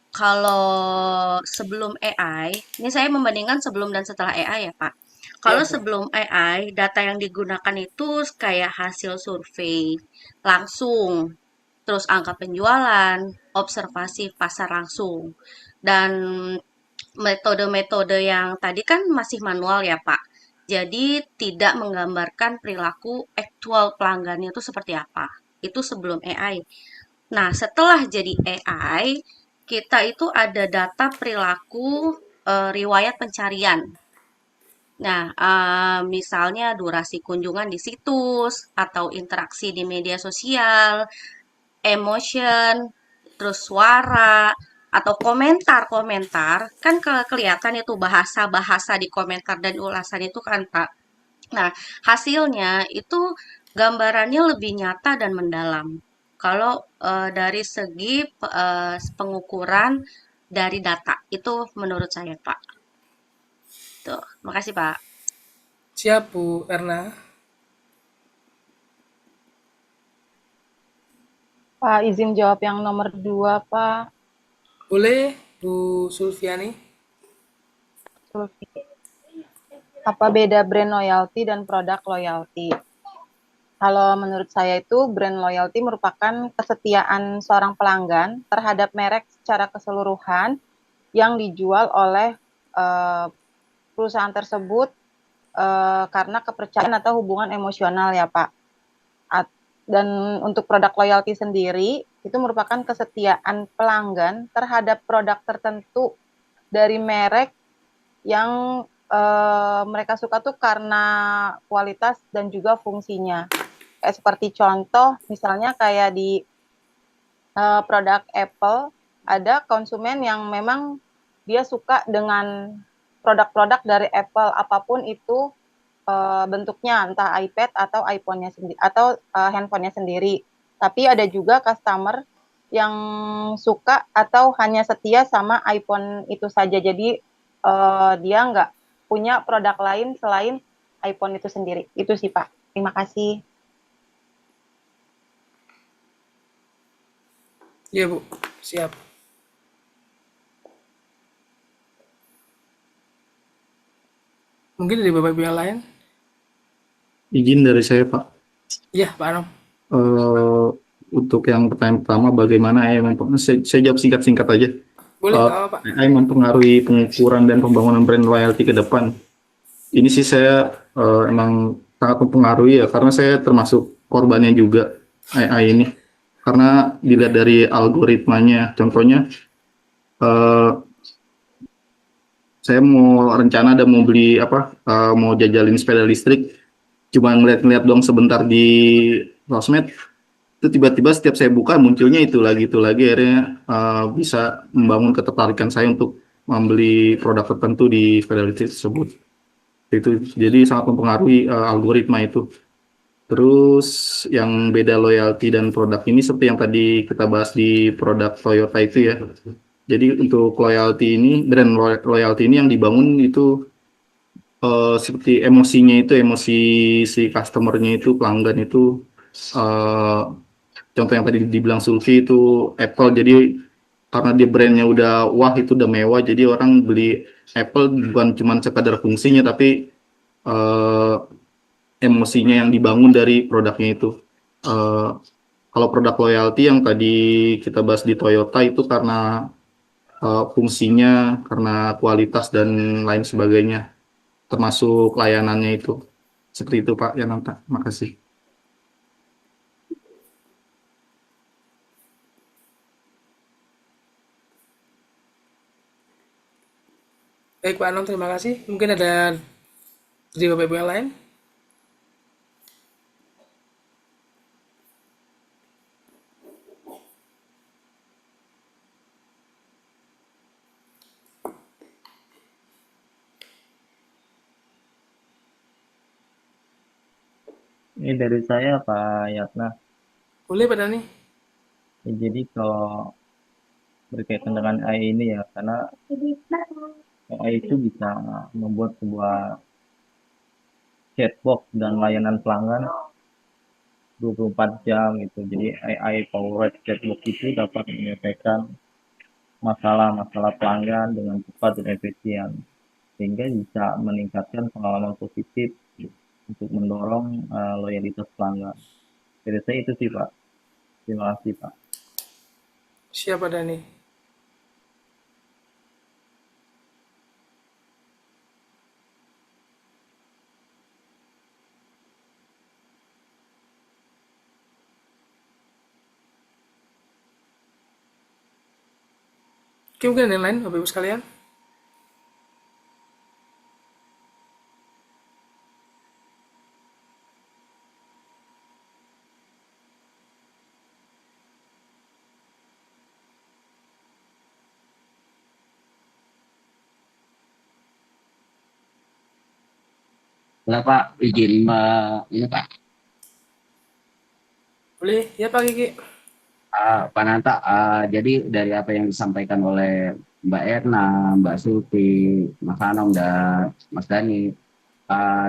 Kalau sebelum AI, ini saya membandingkan sebelum dan setelah AI ya, Pak. Ya Kalau Bu. sebelum AI, data yang digunakan itu kayak hasil survei langsung, terus angka penjualan, observasi pasar langsung. Dan metode-metode yang tadi kan masih manual ya, Pak. Jadi tidak menggambarkan perilaku aktual pelanggannya itu seperti apa. Itu sebelum AI. Nah, setelah jadi AI, kita itu ada data perilaku riwayat pencarian. Nah, misalnya durasi kunjungan di situs atau interaksi di media sosial, emotion, terus suara atau komentar-komentar, kan kelihatan itu bahasa-bahasa di komentar dan ulasan itu kan, Pak. Nah, hasilnya itu gambarannya lebih nyata dan mendalam. Kalau dari segi pengukuran dari data, itu menurut saya, Pak. Tuh, makasih, Pak. Siap Bu Erna. Pak, izin jawab yang nomor 2, Pak. Boleh Bu Sulfiani. Apa beda brand loyalty dan produk loyalty? Kalau menurut saya itu brand loyalty merupakan kesetiaan seorang pelanggan terhadap merek secara keseluruhan yang dijual oleh perusahaan tersebut karena kepercayaan atau hubungan emosional ya Pak. Dan untuk produk loyalty sendiri itu merupakan kesetiaan pelanggan terhadap produk tertentu dari merek yang mereka suka tuh karena kualitas dan juga fungsinya. Kayak seperti contoh, misalnya kayak di produk Apple, ada konsumen yang memang dia suka dengan produk-produk dari Apple apapun itu bentuknya, entah iPad atau iPhone-nya sendiri atau handphonenya sendiri. Tapi ada juga customer yang suka atau hanya setia sama iPhone itu saja. Jadi dia nggak punya produk lain selain iPhone itu sendiri. Itu sih Pak. Terima kasih. Iya Bu, siap. Mungkin dari Bapak Ibu yang lain? Izin dari saya, Pak. Iya Pak Anam. eh, untuk yang pertanyaan pertama, bagaimana AI saya jawab singkat-singkat aja. Boleh, nggak apa-apa. AI mempengaruhi pengukuran dan pembangunan brand loyalty ke depan. Ini sih saya emang sangat mempengaruhi ya, karena saya termasuk korbannya juga AI ini. Karena dilihat dari algoritmanya, contohnya eh, saya mau rencana ada mau beli mau jajalin sepeda listrik, cuma ngeliat-ngeliat doang sebentar di sosmed, itu tiba-tiba setiap saya buka munculnya itu lagi akhirnya bisa membangun ketertarikan saya untuk membeli produk tertentu di sepeda listrik tersebut. Itu jadi sangat mempengaruhi algoritma itu. Terus yang beda loyalty dan produk ini seperti yang tadi kita bahas di produk Toyota itu ya. Jadi untuk loyalty ini, brand loyalty ini yang dibangun itu seperti emosinya itu, emosi si customernya itu, pelanggan itu. eh, Contoh yang tadi dibilang Sulfi itu Apple. Jadi karena dia brandnya udah wah, itu udah mewah, jadi orang beli Apple bukan cuma sekadar fungsinya, tapi eh, emosinya yang dibangun dari produknya itu. Eh, Kalau produk loyalty yang tadi kita bahas di Toyota itu karena fungsinya, karena kualitas dan lain sebagainya, termasuk layanannya itu. Seperti itu Pak Yananta. Makasih. Baik Pak Anam, terima kasih. Mungkin ada dari Bapak Ibu yang lain? Ini dari saya Pak Yatna. Boleh Pak Dani? Ya, jadi kalau berkaitan dengan AI ini ya, karena AI itu bisa membuat sebuah chatbox dan layanan pelanggan 24 jam gitu. Jadi AI powered chatbox itu dapat menyelesaikan masalah-masalah pelanggan dengan cepat dan efisien, sehingga bisa meningkatkan pengalaman positif untuk mendorong loyalitas pelanggan. Dari saya itu sih Pak. Terima kasih Pak. Siapa Dani? Oke, mungkin ada yang lain Bapak Ibu sekalian? Lah Pak, izin ini Pak, Boleh, ya Pak Kiki. Pak Nanta, jadi dari apa yang disampaikan oleh Mbak Erna, Mbak Suti, Mas Anom, dan Mas Dani,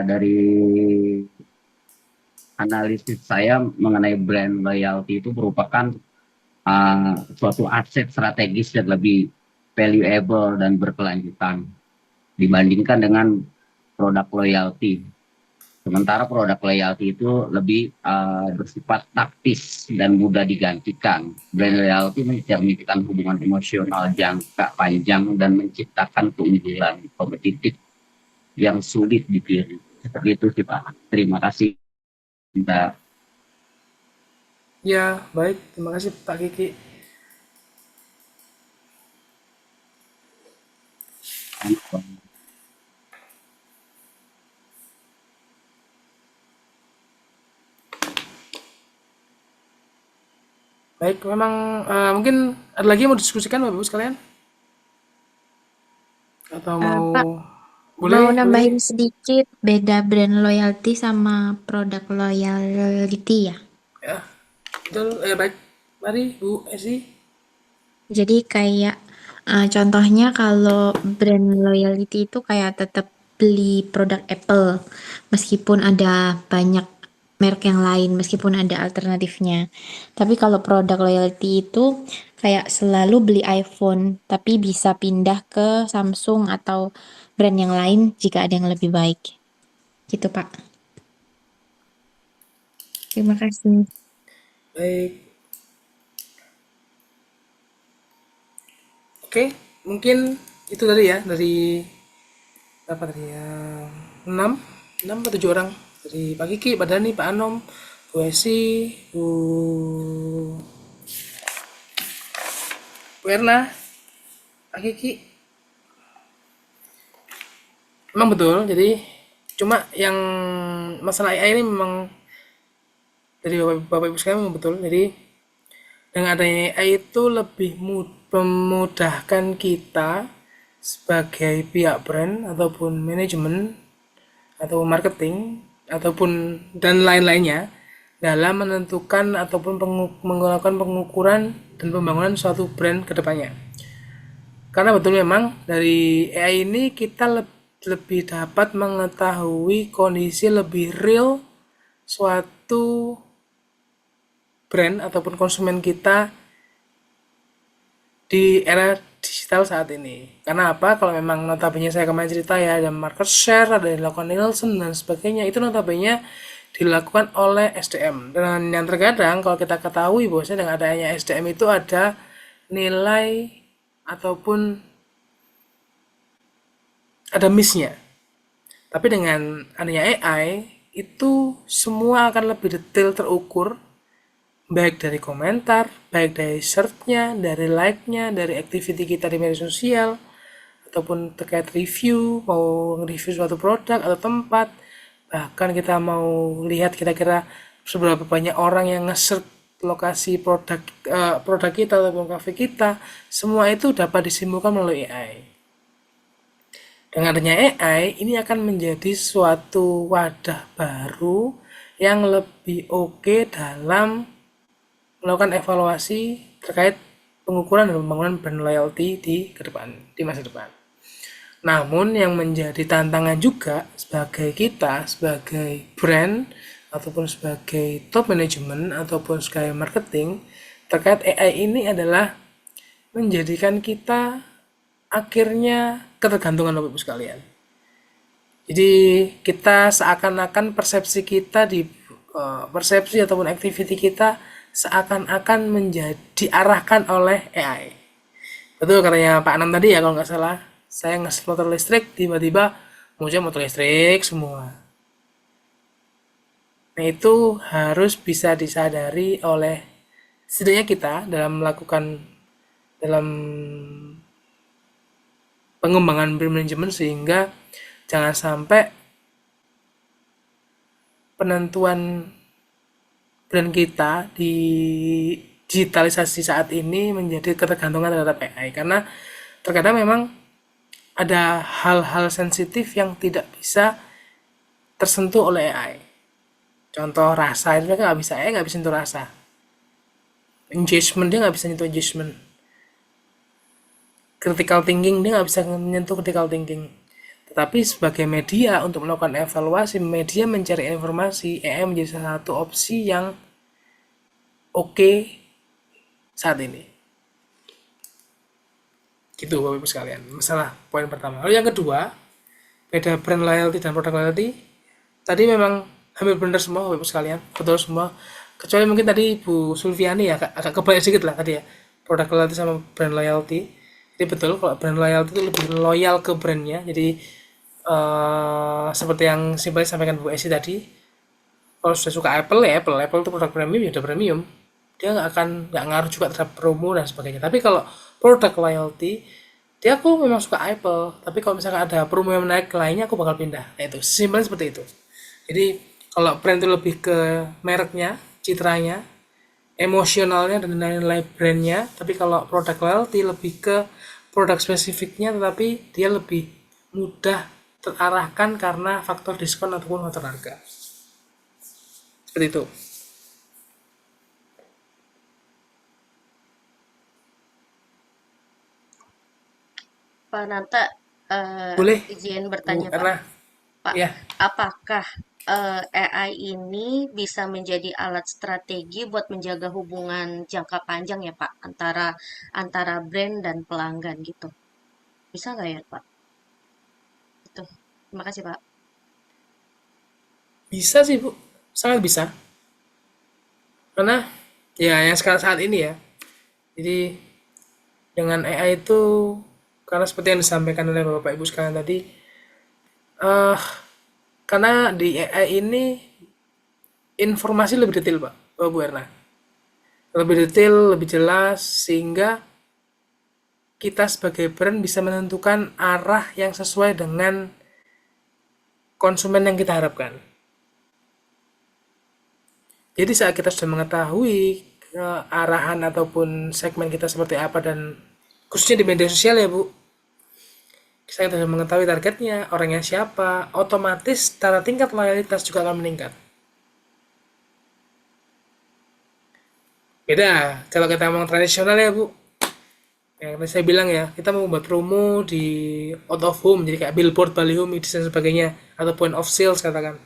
dari analisis saya mengenai brand loyalty itu merupakan suatu aset strategis dan lebih valuable dan berkelanjutan dibandingkan dengan produk loyalty. Sementara produk loyalty itu lebih bersifat taktis dan mudah digantikan. Brand loyalty mencerminkan hubungan emosional jangka panjang dan menciptakan keunggulan kompetitif yang sulit ditiru. Seperti itu sih Pak. Terima kasih. Kita Ya, baik. Terima kasih Pak Kiki. Baik, memang mungkin ada lagi yang mau diskusikan Bapak Ibu sekalian? Atau mau Pak, boleh, mau boleh. nambahin sedikit beda brand loyalty sama produk loyalty ya. Ya, betul. Baik. Mari Bu Esi. Jadi kayak contohnya kalau brand loyalty itu kayak tetap beli produk Apple meskipun ada banyak merek yang lain, meskipun ada alternatifnya. Tapi kalau produk loyalty itu kayak selalu beli iPhone, tapi bisa pindah ke Samsung atau brand yang lain jika ada yang lebih baik. Gitu, Pak. Terima kasih. Baik. Oke, mungkin itu tadi ya dari apa tadi ya? 6 6 atau 7 orang dari Pak Kiki, Pak Dani, Pak Anom, Bu Esi, Bu Erna, Pak Kiki. Memang betul. Jadi cuma yang masalah AI ini memang dari Bapak Ibu sekalian memang betul. Jadi dengan adanya AI itu lebih memudahkan kita sebagai pihak brand ataupun manajemen atau marketing ataupun dan lain-lainnya dalam menentukan ataupun melakukan pengukuran dan pembangunan suatu brand ke depannya. Karena betul memang dari AI ini kita lebih dapat mengetahui kondisi lebih real suatu brand ataupun konsumen kita di era digital saat ini. Karena apa? Kalau memang notabene saya kemarin cerita ya, ada market share, ada yang dilakukan Nielsen dan sebagainya, itu notabene dilakukan oleh SDM. Dan yang terkadang kalau kita ketahui bahwasanya dengan adanya SDM itu ada nilai ataupun ada miss-nya. Tapi dengan adanya AI itu semua akan lebih detail terukur, baik dari komentar, baik dari search-nya, dari like-nya, dari activity kita di media sosial, ataupun terkait review, mau review suatu produk atau tempat, bahkan kita mau lihat kira-kira seberapa banyak orang yang nge-search lokasi produk kita ataupun cafe kita, semua itu dapat disimpulkan melalui AI. Dengan adanya AI, ini akan menjadi suatu wadah baru yang lebih oke dalam melakukan evaluasi terkait pengukuran dan pembangunan brand loyalty di masa depan. Namun yang menjadi tantangan juga sebagai kita, sebagai brand ataupun sebagai top management ataupun sebagai marketing terkait AI ini adalah menjadikan kita akhirnya ketergantungan Bapak Ibu sekalian. Jadi kita seakan-akan persepsi kita persepsi ataupun activity kita seakan-akan menjadi diarahkan oleh AI. Betul katanya Pak Anam tadi ya kalau nggak salah. Saya nge-set motor listrik, tiba-tiba muncul motor listrik semua. Nah itu harus bisa disadari oleh setidaknya kita dalam pengembangan brand management sehingga jangan sampai penentuan brand kita di digitalisasi saat ini menjadi ketergantungan terhadap AI karena terkadang memang ada hal-hal sensitif yang tidak bisa tersentuh oleh AI. Contoh rasa itu mereka nggak bisa, AI nggak bisa sentuh rasa. Engagement dia nggak bisa nyentuh engagement. Critical thinking dia nggak bisa menyentuh critical thinking. Tetapi sebagai media untuk melakukan evaluasi, media mencari informasi, AI menjadi salah satu opsi yang oke saat ini. Gitu Bapak Ibu sekalian. Masalah poin pertama. Lalu yang kedua, beda brand loyalty dan produk loyalty. Tadi memang hampir benar semua Bapak Ibu sekalian, betul semua. Kecuali mungkin tadi Bu Sulfiani ya agak kebalik sedikit lah tadi ya. Produk loyalty sama brand loyalty. Jadi betul kalau brand loyalty itu lebih loyal ke brandnya. Jadi seperti yang simpel disampaikan Bu Esi tadi, kalau sudah suka Apple ya Apple itu produk premium ya udah premium, dia nggak ngaruh juga terhadap promo dan sebagainya. Tapi kalau produk loyalty, dia aku memang suka Apple, tapi kalau misalkan ada promo yang menarik lainnya aku bakal pindah. Nah, itu simpelnya seperti itu. Jadi kalau brand itu lebih ke mereknya, citranya, emosionalnya dan nilai-nilai brandnya. Tapi kalau produk loyalty lebih ke produk spesifiknya, tetapi dia lebih mudah terarahkan karena faktor diskon ataupun faktor harga. Seperti itu. Pak Nanta, Boleh izin Bu bertanya Pak. Erna? Pak, Ya, apakah AI ini bisa menjadi alat strategi buat menjaga hubungan jangka panjang ya Pak antara brand dan pelanggan gitu? Bisa nggak ya Pak? Itu. Terima kasih Pak. bisa sih Bu, sangat bisa. Karena Ya, yang sekarang saat ini ya. Jadi dengan AI itu, karena seperti yang disampaikan oleh Bapak Ibu sekalian tadi, eh karena di AI ini informasi lebih detail, Pak, Bu Erna. Lebih detail, lebih jelas, sehingga kita sebagai brand bisa menentukan arah yang sesuai dengan konsumen yang kita harapkan. Jadi saat kita sudah mengetahui arahan ataupun segmen kita seperti apa, dan khususnya di media sosial ya Bu, saya sudah mengetahui targetnya, orangnya siapa, otomatis secara tingkat loyalitas juga akan meningkat. Beda kalau kita ngomong tradisional ya Bu, yang tadi saya bilang ya, kita mau buat promo di out of home, jadi kayak billboard, baliho, medis dan sebagainya, atau point of sales katakan.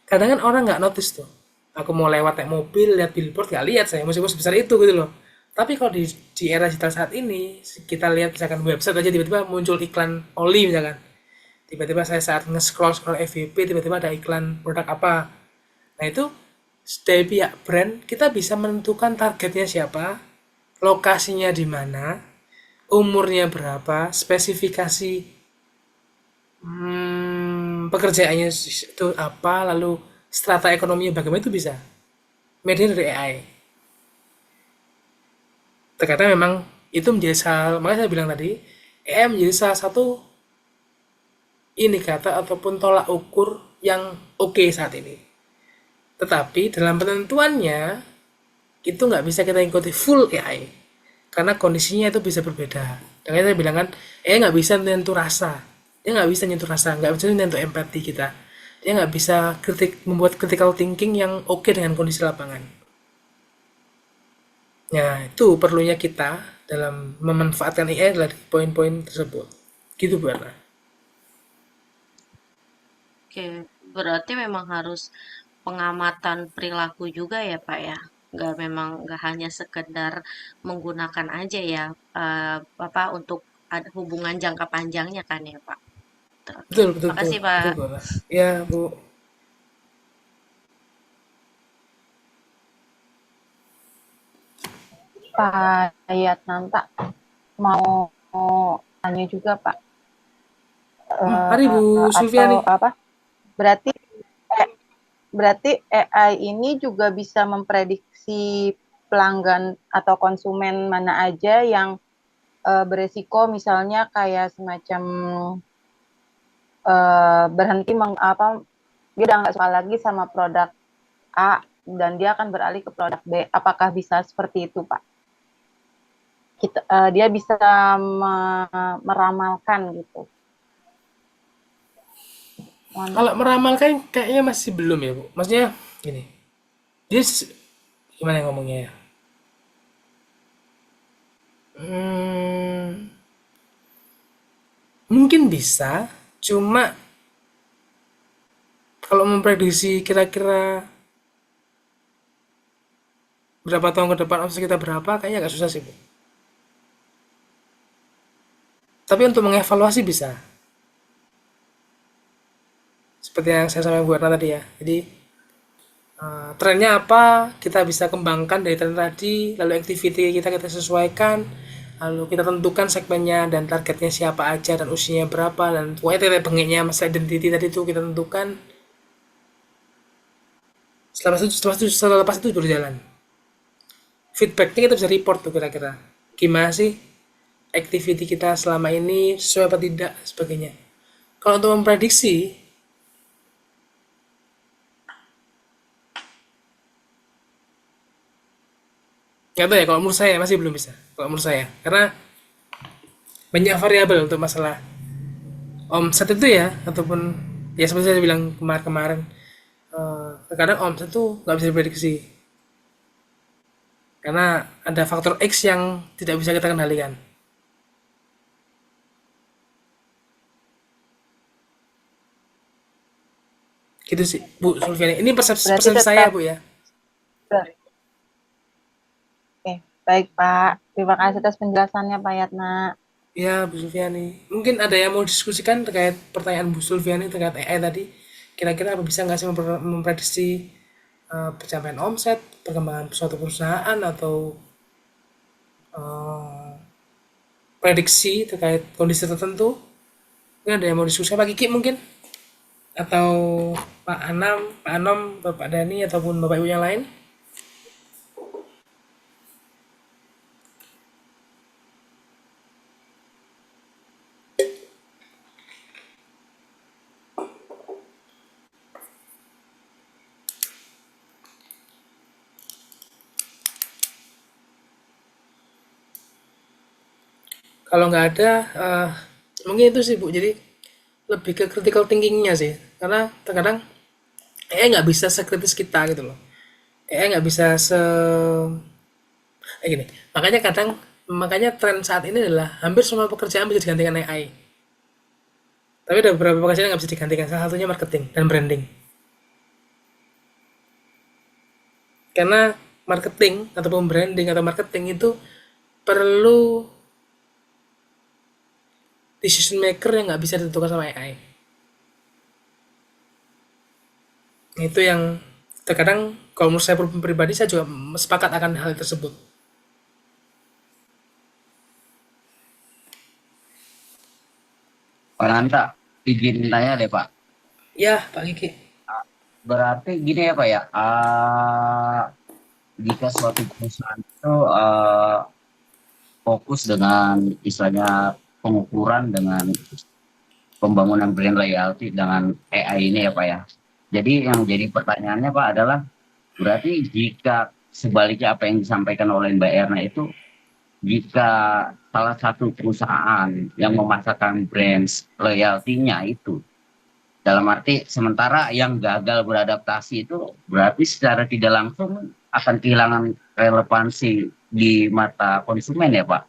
Kadang kan orang nggak notice tuh. Aku mau lewat naik mobil, lihat billboard, nggak lihat saya, meskipun sebesar itu gitu loh. Tapi kalau di era digital saat ini, kita lihat misalkan website aja tiba-tiba muncul iklan oli misalkan. Tiba-tiba saya saat nge-scroll FYP, tiba-tiba ada iklan produk apa. Nah itu, dari pihak brand, kita bisa menentukan targetnya siapa, lokasinya di mana, umurnya berapa, spesifikasi pekerjaannya itu apa, lalu strata ekonominya bagaimana, itu bisa. Media dari AI. Terkadang memang itu menjadi makanya saya bilang tadi, AI menjadi salah satu indikator ataupun tolak ukur yang oke saat ini. Tetapi dalam penentuannya, itu nggak bisa kita ikuti full AI. Karena kondisinya itu bisa berbeda. Dan saya bilang kan, AI nggak bisa menyentuh rasa. Dia nggak bisa menyentuh rasa, nggak bisa menyentuh empati kita. Dia nggak bisa membuat critical thinking yang oke dengan kondisi lapangan. Ya, itu perlunya kita dalam memanfaatkan AI adalah di poin-poin tersebut. Gitu, Bu Erna. Oke, berarti memang harus pengamatan perilaku juga ya Pak ya. Nggak hanya sekedar menggunakan aja ya, untuk ada hubungan jangka panjangnya kan ya Pak. Oke, Betul, betul, betul, makasih betul, Pak. Bu Erna. Ya, Bu. Pak Yatnanta mau tanya juga Pak. Mari Bu Atau Sulfiani. apa? Berarti berarti AI ini juga bisa memprediksi pelanggan atau konsumen mana aja yang beresiko, misalnya kayak semacam berhenti dia udah nggak suka lagi sama produk A dan dia akan beralih ke produk B. Apakah bisa seperti itu Pak? Dia bisa meramalkan gitu. Kalau meramalkan kayaknya masih belum ya, Bu. Maksudnya gini. Dia gimana ngomongnya ya? Mungkin bisa, cuma kalau memprediksi kira-kira berapa tahun ke depan omset kita berapa, kayaknya agak susah sih, Bu. Tapi untuk mengevaluasi bisa. Seperti yang saya sampaikan Bu Erna tadi ya. Jadi trennya apa, kita bisa kembangkan dari tren tadi, lalu activity kita sesuaikan, lalu kita tentukan segmennya dan targetnya siapa aja dan usianya berapa, dan pokoknya titik bengeknya masalah identity tadi itu kita tentukan. Setelah lepas itu berjalan. Feedbacknya kita bisa report tuh kira-kira. Gimana sih activity kita selama ini, sesuai apa tidak, sebagainya. Kalau untuk memprediksi, nggak tahu ya, kalau menurut saya masih belum bisa. Kalau menurut saya, karena banyak variabel untuk masalah omset itu ya, ataupun ya seperti saya bilang kemarin-kemarin, terkadang omset itu nggak bisa diprediksi karena ada faktor X yang tidak bisa kita kendalikan. Gitu sih Bu Sulfiani, ini persepsi Berarti saya tetap. Bu ya. Oke, baik Pak. Terima kasih atas penjelasannya Pak Yatna. Ya Bu Sulfiani, mungkin ada yang mau diskusikan terkait pertanyaan Bu Sulfiani terkait AI tadi, kira-kira apa bisa nggak sih memprediksi pencapaian omset, perkembangan suatu perusahaan, atau eh, prediksi terkait kondisi tertentu. Mungkin ada yang mau diskusi Pak Kiki mungkin, atau Pak Anom, Bapak Dani, ataupun Bapak Ibu yang lain. Kalau nggak ada, mungkin itu sih Bu. Jadi lebih ke critical thinkingnya sih, karena terkadang nggak bisa sekritis kita gitu loh. Nggak bisa gini. Makanya tren saat ini adalah hampir semua pekerjaan bisa digantikan AI. Tapi ada beberapa pekerjaan yang nggak bisa digantikan. Salah satunya marketing dan branding. Karena marketing ataupun branding atau marketing itu perlu decision maker yang nggak bisa ditentukan sama AI. Itu yang terkadang kalau menurut saya pribadi, saya juga sepakat akan hal tersebut. Pak Nanta, izin tanya deh Pak. Ya Pak Kiki. Berarti gini ya Pak ya, jika suatu perusahaan itu fokus dengan istilahnya pengukuran dengan pembangunan brand loyalty dengan AI ini ya Pak ya. Jadi yang jadi pertanyaannya Pak adalah, berarti jika sebaliknya apa yang disampaikan oleh Mbak Erna itu, jika salah satu perusahaan yang memasarkan brand loyalty-nya itu, dalam arti sementara yang gagal beradaptasi itu berarti secara tidak langsung akan kehilangan relevansi di mata konsumen ya Pak,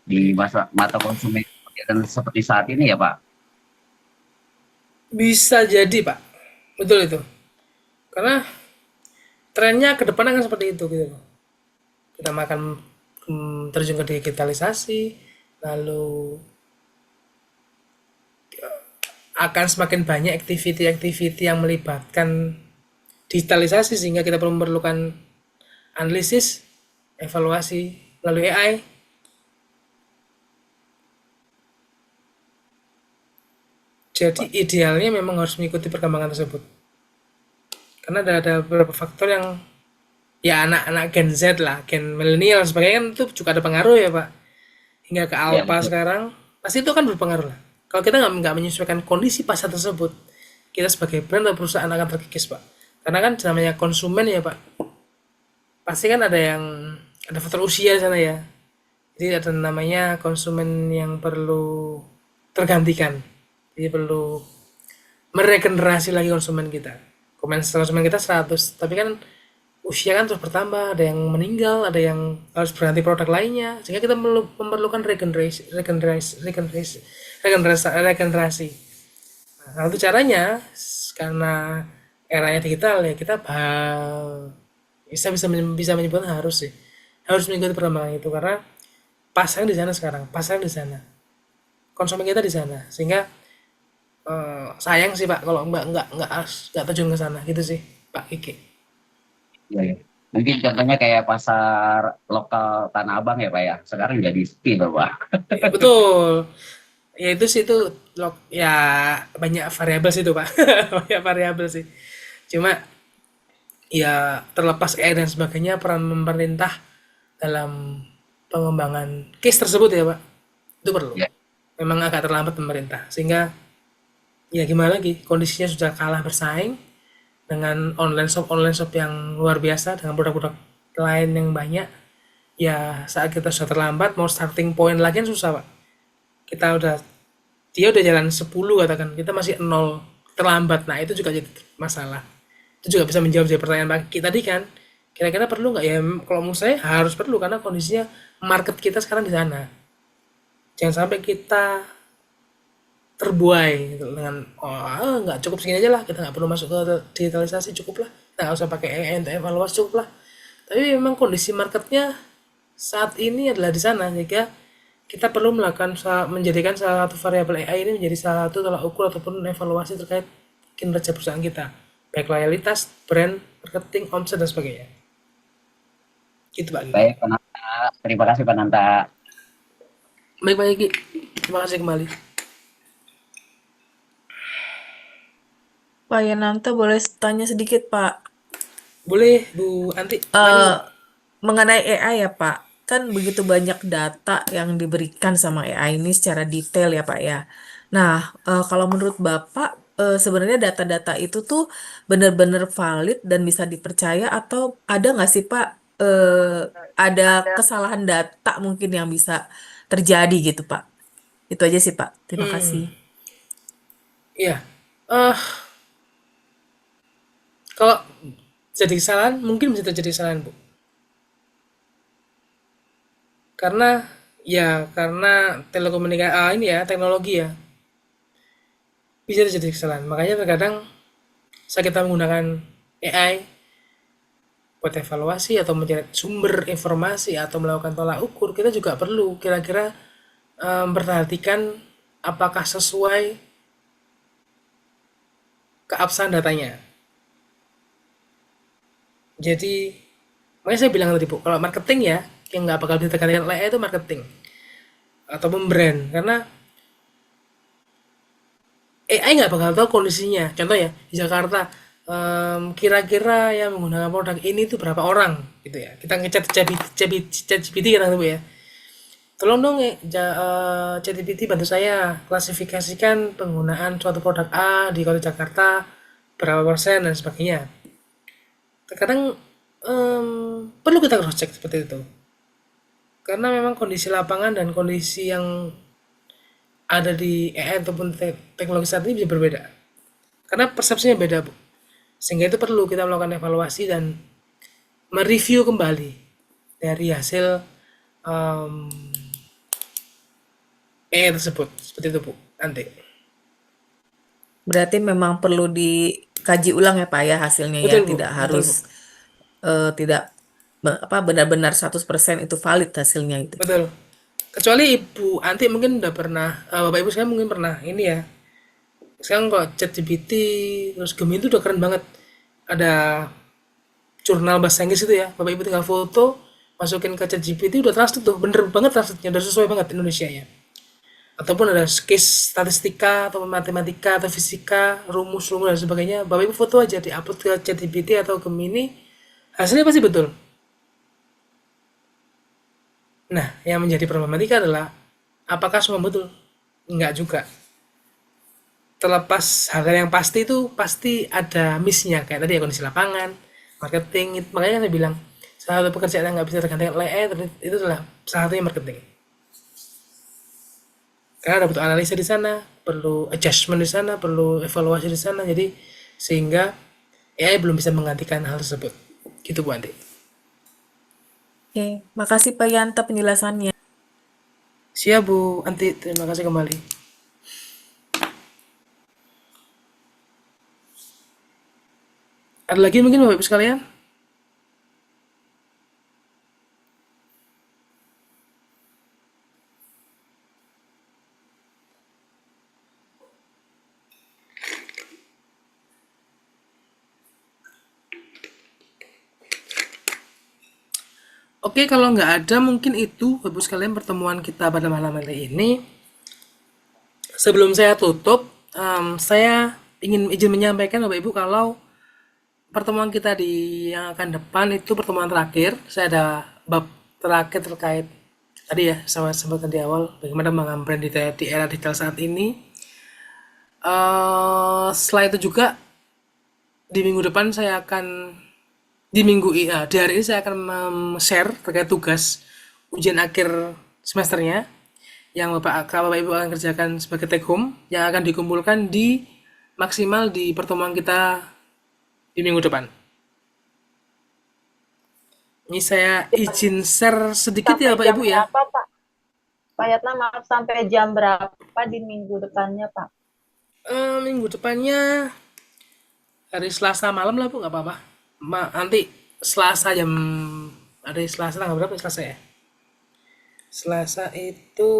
di mata konsumen dan seperti saat ini ya Pak. Bisa jadi Pak, betul itu. Karena trennya ke depan akan seperti itu gitu loh. Kita akan terjun ke digitalisasi, lalu akan semakin banyak aktiviti-aktiviti yang melibatkan digitalisasi, sehingga kita perlu memerlukan analisis, evaluasi melalui AI. Jadi idealnya memang harus mengikuti perkembangan tersebut. Karena ada beberapa faktor yang ya anak-anak Gen Z lah, Gen milenial sebagainya kan itu juga ada pengaruh ya Pak. Hingga ke Ya, Alpha sekarang, pasti itu kan berpengaruh lah. Kalau kita nggak menyesuaikan kondisi pasar tersebut, kita sebagai brand atau perusahaan akan terkikis Pak. Karena kan namanya konsumen ya Pak, pasti kan ada faktor usia di sana ya. Jadi ada namanya konsumen yang perlu tergantikan. Jadi perlu meregenerasi lagi konsumen kita. Konsumen kita 100, tapi kan usia kan terus bertambah, ada yang meninggal, ada yang harus berganti produk lainnya, sehingga kita memerlukan regenerasi. Nah, salah satu caranya, karena eranya digital ya, kita bisa menyebut harus mengikuti perkembangan itu, karena pasarnya di sana sekarang, pasarnya di sana, konsumen kita di sana, sehingga sayang sih Pak kalau nggak terjun ke sana gitu sih Pak Kiki. ya, ya. Mungkin contohnya kayak pasar lokal Tanah Abang ya Pak ya, sekarang jadi sepi loh Pak. Ya, betul. Ya itu sih itu ya banyak variabel sih itu Pak. Banyak variabel sih. Cuma ya terlepas AI dan sebagainya, peran pemerintah dalam pengembangan case tersebut ya Pak, itu perlu. Ya, Memang agak terlambat pemerintah, sehingga ya gimana lagi, kondisinya sudah kalah bersaing dengan online shop yang luar biasa dengan produk-produk lain yang banyak. Ya saat kita sudah terlambat, mau starting point lagi kan susah Pak. Dia udah jalan 10 katakan, kita masih 0, terlambat. Nah itu juga jadi masalah. Itu juga bisa menjawab dari pertanyaan Pak Kiki tadi kan, kira-kira perlu nggak ya? Kalau menurut saya harus perlu, karena kondisinya market kita sekarang di sana. Jangan sampai kita terbuai gitu, dengan nggak cukup segini aja lah, kita nggak perlu masuk ke digitalisasi, cukup lah, kita nggak usah pakai AI untuk evaluasi, cukup lah. Tapi memang kondisi marketnya saat ini adalah di sana, sehingga kita perlu menjadikan salah satu variabel AI ini menjadi salah satu tolak ukur ataupun evaluasi terkait kinerja perusahaan kita, baik loyalitas, brand, marketing, omset dan sebagainya. Gitu Pak Gigi. Baik, Pak Nanta. Terima kasih Pak Nanta. Baik Pak Gigi, terima kasih kembali. Pak Yananta boleh tanya sedikit, Pak. Boleh Bu Anti, mari. Eh, mengenai AI ya, Pak. Kan begitu banyak data yang diberikan sama AI ini secara detail ya, Pak ya. Nah, kalau menurut Bapak, sebenarnya data-data itu tuh benar-benar valid dan bisa dipercaya atau ada nggak sih, Pak, ada kesalahan data mungkin yang bisa terjadi gitu, Pak? Itu aja sih, Pak. Terima kasih. Iya. eh Kalau jadi kesalahan, mungkin bisa terjadi kesalahan Bu. Karena telekomunikasi ini ya, teknologi ya, bisa terjadi kesalahan. Makanya terkadang saat kita menggunakan AI buat evaluasi atau mencari sumber informasi atau melakukan tolak ukur, kita juga perlu kira-kira memperhatikan apakah sesuai keabsahan datanya. Jadi, makanya saya bilang tadi Bu, kalau marketing ya, yang nggak bakal bisa tergantikan AI itu marketing atau brand, karena AI nggak bakal tahu kondisinya. Contoh ya, di Jakarta, kira-kira yang menggunakan produk ini tuh berapa orang gitu ya. Kita ngechat ChatGPT kan Bu ya. Tolong dong ChatGPT bantu saya klasifikasikan penggunaan suatu produk A di kota Jakarta berapa persen dan sebagainya. Terkadang perlu kita cross check seperti itu. Karena memang kondisi lapangan dan kondisi yang ada di AI ataupun teknologi saat ini bisa berbeda. Karena persepsinya beda, Bu. Sehingga itu perlu kita melakukan evaluasi dan mereview kembali dari hasil AI tersebut. Seperti itu, Bu. Nanti. Berarti memang perlu dikaji ulang ya Pak ya hasilnya ya, Betul, Bu. tidak Betul, harus Bu. tidak benar-benar 100% itu valid hasilnya itu. Betul. Kecuali Ibu Anti mungkin udah pernah, Bapak Ibu sekarang mungkin pernah ini ya. Sekarang kok ChatGPT terus Gemini itu udah keren banget. Ada jurnal bahasa Inggris itu ya. Bapak Ibu tinggal foto, masukin ke ChatGPT udah translate tuh. Bener banget translate-nya, udah sesuai banget Indonesia ya. Ataupun ada case statistika atau matematika atau fisika, rumus-rumus dan sebagainya. Bapak Ibu foto aja di-upload ke ChatGPT atau Gemini, hasilnya pasti betul. Nah, yang menjadi problematika adalah apakah semua betul? Enggak juga. Terlepas hal yang pasti itu pasti ada miss-nya kayak tadi ya kondisi lapangan, marketing. Makanya saya bilang salah satu pekerjaan yang nggak bisa tergantikan oleh AI itu adalah salah satunya marketing. Karena ada butuh analisa di sana, perlu adjustment di sana, perlu evaluasi di sana. Jadi sehingga AI belum bisa menggantikan hal tersebut. Gitu Bu Andi. Oke, makasih Pak Yanta penjelasannya. Siap Bu Anti, terima kasih kembali. Ada lagi mungkin Bapak Ibu sekalian? Oke, kalau nggak ada mungkin itu Bapak Ibu sekalian pertemuan kita pada malam hari ini. Sebelum saya tutup, saya ingin izin menyampaikan Bapak Ibu kalau pertemuan kita yang akan depan itu pertemuan terakhir. Saya ada bab terakhir terkait tadi ya, saya sebutkan di awal bagaimana mengambil brand di era digital saat ini. Setelah itu juga di minggu depan saya akan di hari ini saya akan share terkait tugas ujian akhir semesternya yang Bapak Ibu akan kerjakan sebagai take home yang akan dikumpulkan di maksimal di pertemuan kita di minggu depan. Ini saya izin share sedikit ya Bapak Ibu ya. Berapa, Pak? Pak Yatna, maaf, sampai jam berapa di minggu depannya, Pak? Minggu depannya hari Selasa malam lah Bu, nggak apa-apa. Nanti Selasa hari Selasa tanggal berapa Selasa ya? Selasa itu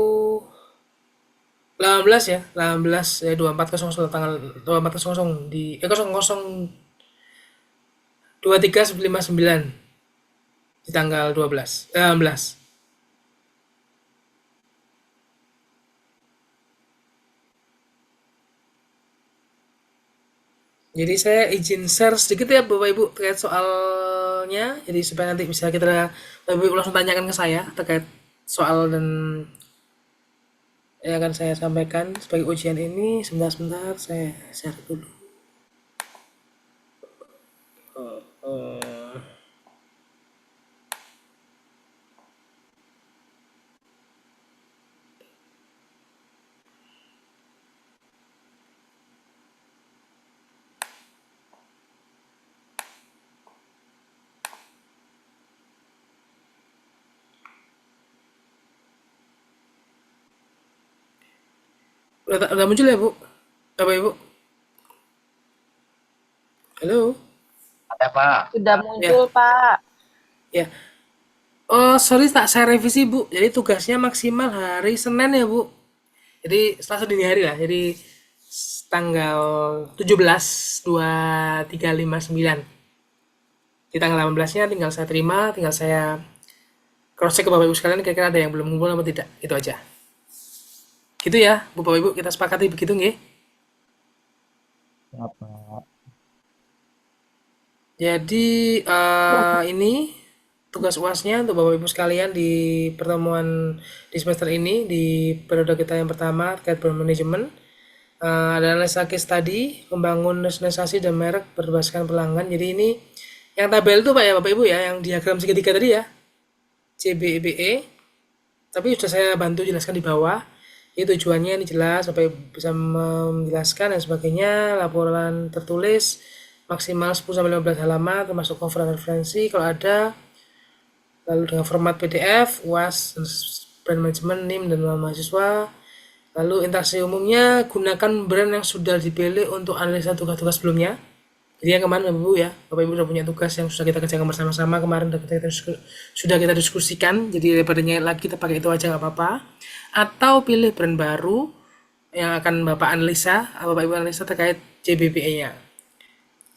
18 ya, 18 ya 2400 tanggal 2400 di 00 23159 di tanggal 16. Jadi saya izin share sedikit ya Bapak Ibu terkait soalnya. Jadi supaya nanti bisa Bapak Ibu langsung tanyakan ke saya terkait soal dan yang akan saya sampaikan sebagai ujian ini. Sebentar saya share dulu. Udah muncul ya Bu? Bapak Ibu? Halo? Ada Pak. Sudah Ya, muncul, Pak. ya. Oh, sorry tak saya revisi Bu. Jadi tugasnya maksimal hari Senin ya Bu. Jadi Selasa dini hari lah. Jadi tanggal 17 2359. Di tanggal 18-nya tinggal saya terima, tinggal saya cross check ke Bapak Ibu sekalian kira-kira ada yang belum ngumpul atau tidak. Itu aja. Gitu ya, Bapak Ibu, kita sepakati begitu nggih. Apa? Jadi ini tugas UASnya untuk Bapak Ibu sekalian di pertemuan di semester ini di periode kita yang pertama terkait brand manajemen. Ada analisa case tadi, membangun nasionalisasi dan merek berdasarkan pelanggan. Jadi ini yang tabel itu Pak ya Bapak Ibu ya, yang diagram segitiga tadi ya, CBE. Tapi sudah saya bantu jelaskan di bawah. Ini tujuannya ini jelas supaya bisa menjelaskan dan sebagainya. Laporan tertulis maksimal 10-15 halaman termasuk cover dan referensi kalau ada. Lalu dengan format PDF, UAS, brand management, NIM dan nama mahasiswa. Lalu interaksi umumnya gunakan brand yang sudah dipilih untuk analisa tugas-tugas sebelumnya. Jadi yang kemarin Bapak Ibu ya, Bapak Ibu sudah punya tugas yang sudah kita kerjakan bersama-sama kemarin sudah kita diskusikan. Jadi daripada nyari lagi kita pakai itu aja nggak apa-apa. Atau pilih brand baru yang akan Bapak Ibu analisa terkait JBPE-nya.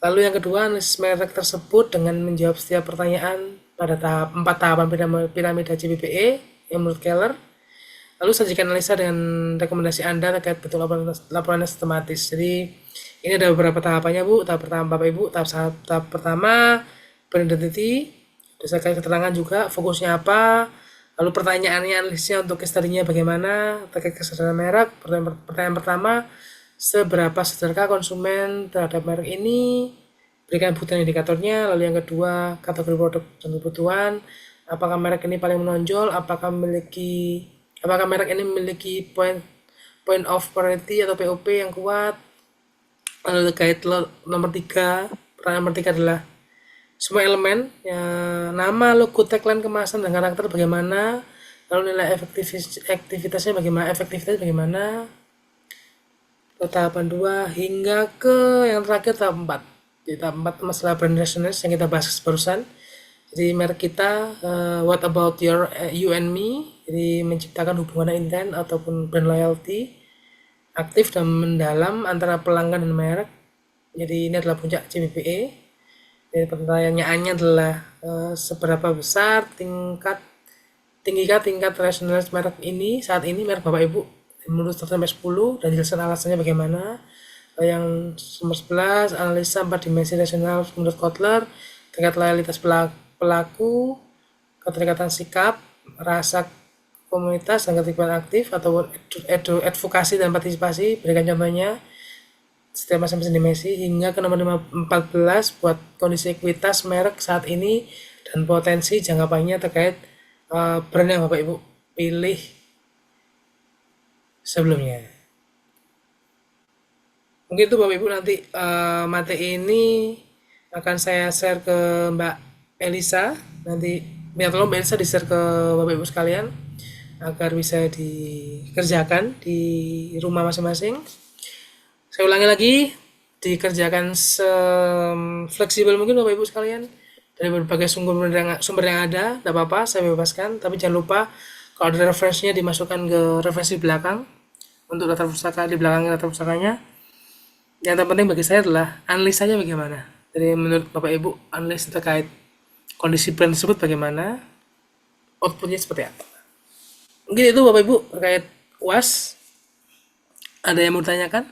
Lalu yang kedua, analisis merek tersebut dengan menjawab setiap pertanyaan pada 4 tahapan piramida JBPE yang menurut Keller. Lalu sajikan analisa dengan rekomendasi Anda terkait bentuk laporannya sistematis. Jadi ini ada beberapa tahapannya Bu. Tahap pertama Bapak Ibu, tahap pertama brand identity, berdasarkan keterangan juga fokusnya apa, lalu pertanyaannya analisisnya untuk case study-nya bagaimana terkait kesadaran merek. Pertanyaan pertama, seberapa sederhana konsumen terhadap merek ini, berikan bukti indikatornya. Lalu yang kedua, kategori produk dan kebutuhan, apakah merek ini paling menonjol, apakah merek ini memiliki point of priority atau POP yang kuat. Lalu terkait nomor 3, pertanyaan nomor 3 adalah semua elemen ya, nama, logo, tagline, kemasan dan karakter bagaimana, lalu nilai efektivitasnya bagaimana. Tahapan 2 hingga ke yang terakhir tahap 4. Di tahap 4 masalah brand rationalist yang kita bahas barusan. Jadi merek kita what about you and me, jadi menciptakan hubungan intent ataupun brand loyalty aktif dan mendalam antara pelanggan dan merek. Jadi ini adalah puncak JBPE. Jadi pertanyaannya adalah seberapa besar tingkat rationalist merek ini saat ini, merek Bapak Ibu menurut 1 sampai 10 dan jelaskan alasannya bagaimana. Yang nomor 11, analisa 4 dimensi rasional menurut Kotler terkait loyalitas pelaku, keterikatan sikap, rasa komunitas dan keterlibatan aktif atau advokasi dan partisipasi. Berikan contohnya setiap masing-masing dimensi. Hingga ke nomor 14 buat kondisi ekuitas merek saat ini dan potensi jangka panjangnya terkait brand yang Bapak Ibu pilih sebelumnya. Mungkin itu Bapak Ibu, nanti materi ini akan saya share ke Mbak Elisa. Nanti minta tolong Mbak Elisa di-share ke Bapak Ibu sekalian agar bisa dikerjakan di rumah masing-masing. Saya ulangi lagi, dikerjakan fleksibel mungkin Bapak Ibu sekalian dari berbagai sumber yang ada. Tidak apa-apa, saya bebaskan, tapi jangan lupa kalau ada referensinya dimasukkan ke referensi belakang untuk daftar pustaka, di belakang daftar pustakanya. Yang terpenting bagi saya adalah analisanya bagaimana. Jadi menurut Bapak Ibu analis terkait kondisi brand tersebut bagaimana, outputnya seperti apa. Mungkin itu Bapak Ibu terkait UAS. Ada yang mau ditanyakan?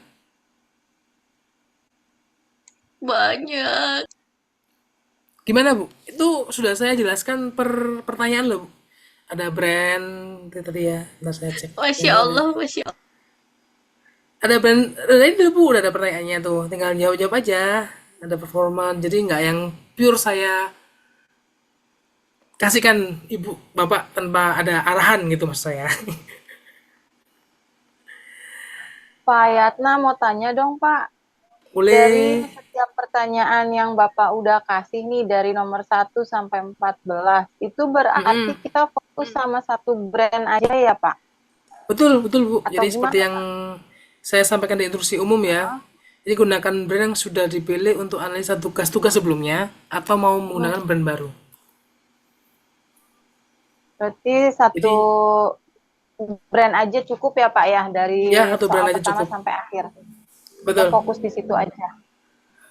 Banyak. Gimana Bu? Itu sudah saya jelaskan per pertanyaan loh Bu. Ada brand itu tadi ya, ntar saya cek Masya ini ada. Allah, Masya Allah. Ada brand, ada itu Bu, udah ada pertanyaannya tuh, tinggal jawab-jawab aja. Ada performa, jadi nggak yang pure saya kasihkan Ibu Bapak tanpa ada arahan gitu maksud saya. Pak Yatna mau tanya dong Pak. Dari Boleh. setiap pertanyaan yang Bapak udah kasih nih dari nomor 1 sampai 14, itu berarti Mm-mm. kita fokus sama satu brand aja ya Pak? Betul, betul Bu. Atau Jadi seperti gimana yang Pak? saya sampaikan di instruksi umum ya. Jadi gunakan brand yang sudah dipilih untuk analisa tugas-tugas sebelumnya atau mau Hmm, menggunakan brand baru. berarti satu Jadi brand aja cukup ya Pak ya dari ya satu brand soal aja pertama cukup. sampai akhir. Kita Betul, fokus di situ aja.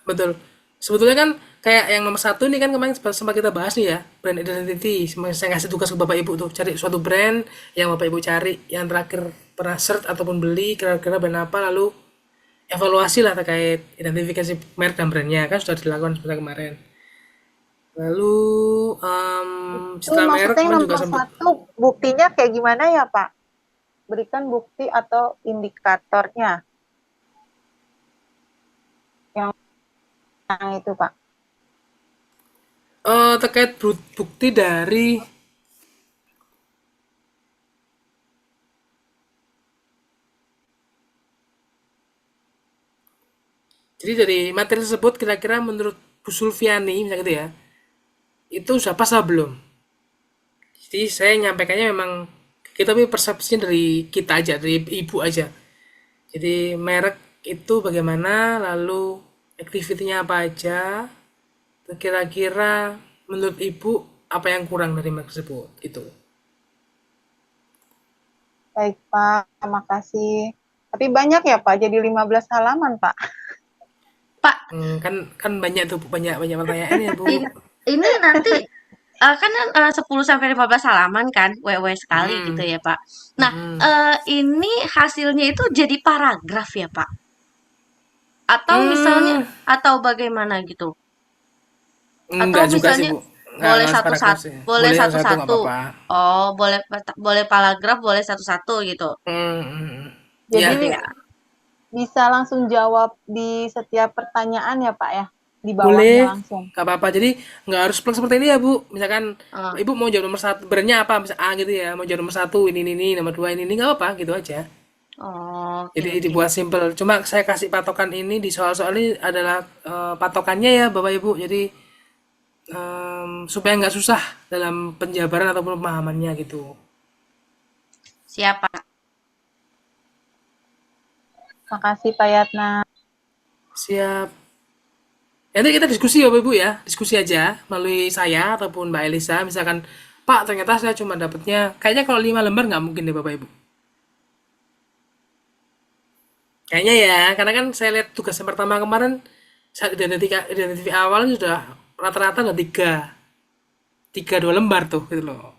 betul. Sebetulnya kan kayak yang nomor 1 ini kan kemarin sempat kita bahas nih ya, brand identity. Saya kasih tugas ke Bapak Ibu tuh, cari suatu brand yang Bapak Ibu cari, yang terakhir pernah search ataupun beli, kira-kira brand apa, lalu evaluasi lah terkait identifikasi merek dan brandnya kan sudah dilakukan sebentar kemarin. Lalu Itu setelah merek maksudnya yang kemarin juga nomor sempat. 1 buktinya kayak gimana ya Pak? Berikan bukti atau indikatornya yang itu Pak. Terkait bukti dari jadi dari materi tersebut kira-kira menurut Bu Sulfiani misalnya gitu ya, itu sudah pas atau belum? Jadi saya nyampaikannya memang kita punya persepsinya dari kita aja, dari ibu aja. Jadi merek itu bagaimana, lalu aktivitinya apa aja, kira-kira menurut ibu apa yang kurang dari merek tersebut itu. Baik Pak, terima kasih. Tapi banyak ya Pak, jadi 15 halaman Pak. Pak, Kan kan banyak tuh banyak banyak pertanyaan ya Bu. ini nanti kan 10 sampai 15 halaman kan, WW sekali gitu Mm-mm. ya, Pak. Nah, Mm-mm. ini hasilnya itu jadi paragraf ya, Pak? Atau misalnya Hmm, atau bagaimana gitu? Atau enggak juga sih misalnya Bu, boleh nggak separagraf satu-satu, sih, boleh boleh satu-satu nggak satu-satu. apa-apa. Oh, boleh paragraf, boleh satu-satu gitu. Ya, Gitu Jadi ya. bisa langsung jawab di setiap pertanyaan ya Pak ya, di bawahnya boleh, langsung. nggak apa-apa. Jadi nggak harus plek seperti ini ya Bu. Misalkan Oh, Ibu mau jawab nomor 1, brandnya apa, misal A gitu ya, mau jawab nomor 1 ini, nomor 2 ini, nggak apa-apa gitu aja. oke Jadi oke. dibuat simple. Cuma saya kasih patokan ini di soal-soal ini adalah patokannya ya Bapak Ibu. Jadi supaya nggak susah dalam penjabaran ataupun pemahamannya gitu. Siapa? Makasih Pak Yatna. Siap. Nanti kita diskusi ya Bapak Ibu ya, diskusi aja melalui saya ataupun Mbak Elisa. Misalkan, Pak ternyata saya cuma dapatnya, kayaknya kalau 5 lembar nggak mungkin deh Bapak Ibu. Kayaknya ya, karena kan saya lihat tugas yang pertama kemarin, saat identifikasi awal sudah rata-rata udah 3 2 lembar tuh gitu loh.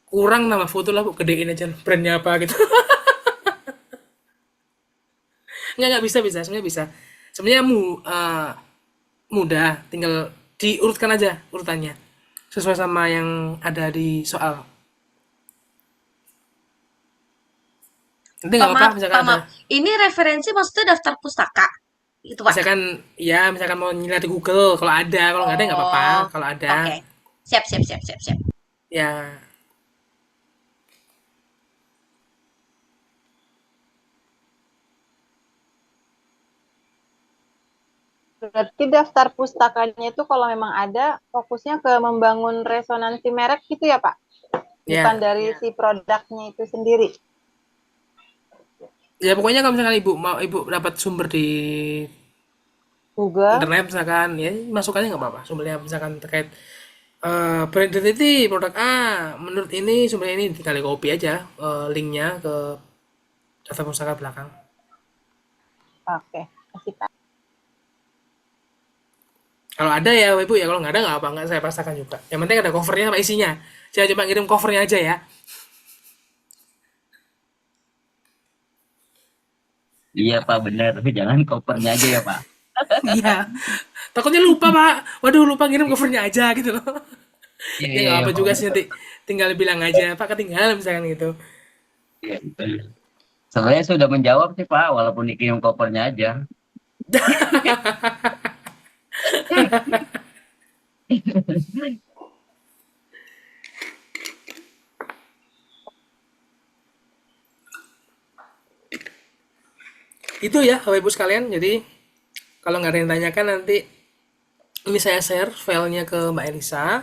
Kurang nama foto lah, Bu, gedein aja brandnya apa gitu. Nggak bisa, sebenarnya bisa. Sebenarnya mudah, tinggal diurutkan aja urutannya sesuai sama yang ada di soal. Nanti nggak Pak apa-apa, maaf, misalkan Pak ada, maaf. Ini referensi maksudnya daftar pustaka. Gitu, Pak. misalkan ya, misalkan mau nyari di Google, kalau nggak ada nggak apa-apa, Oh, kalau ada oke. Siap, siap, siap, siap, siap. ya. Berarti daftar pustakanya itu kalau memang ada, fokusnya ke membangun resonansi merek gitu ya Pak? Bukan Ya, dari si produknya itu sendiri. ya pokoknya kalau misalkan ibu mau ibu dapat sumber di Google, internet misalkan, ya masukannya nggak apa-apa. Sumbernya misalkan terkait brand identity produk A, menurut ini sumber ini tinggal copy aja linknya ke daftar pustaka belakang. oke. Kasih Pak. Kalau ada ya Bapak Ibu ya, kalau nggak ada nggak apa, nggak saya paksakan juga. Yang penting ada covernya sama isinya. Jangan cuma ngirim covernya aja ya. Iya Pak, bener. Tapi jangan kopernya aja ya Pak. Iya. Takutnya lupa Pak. Waduh lupa ngirim covernya aja gitu loh. Iya, Ya iya, nggak iya apa Pak. juga sih, nanti tinggal bilang aja Pak ketinggalan misalkan gitu. Iya, betul. Sebenarnya sudah menjawab sih Pak, walaupun dikirim kopernya aja. Itu ya Bapak Ibu sekalian. Jadi kalau nggak ada yang tanyakan, nanti ini saya share filenya ke Mbak Elisa.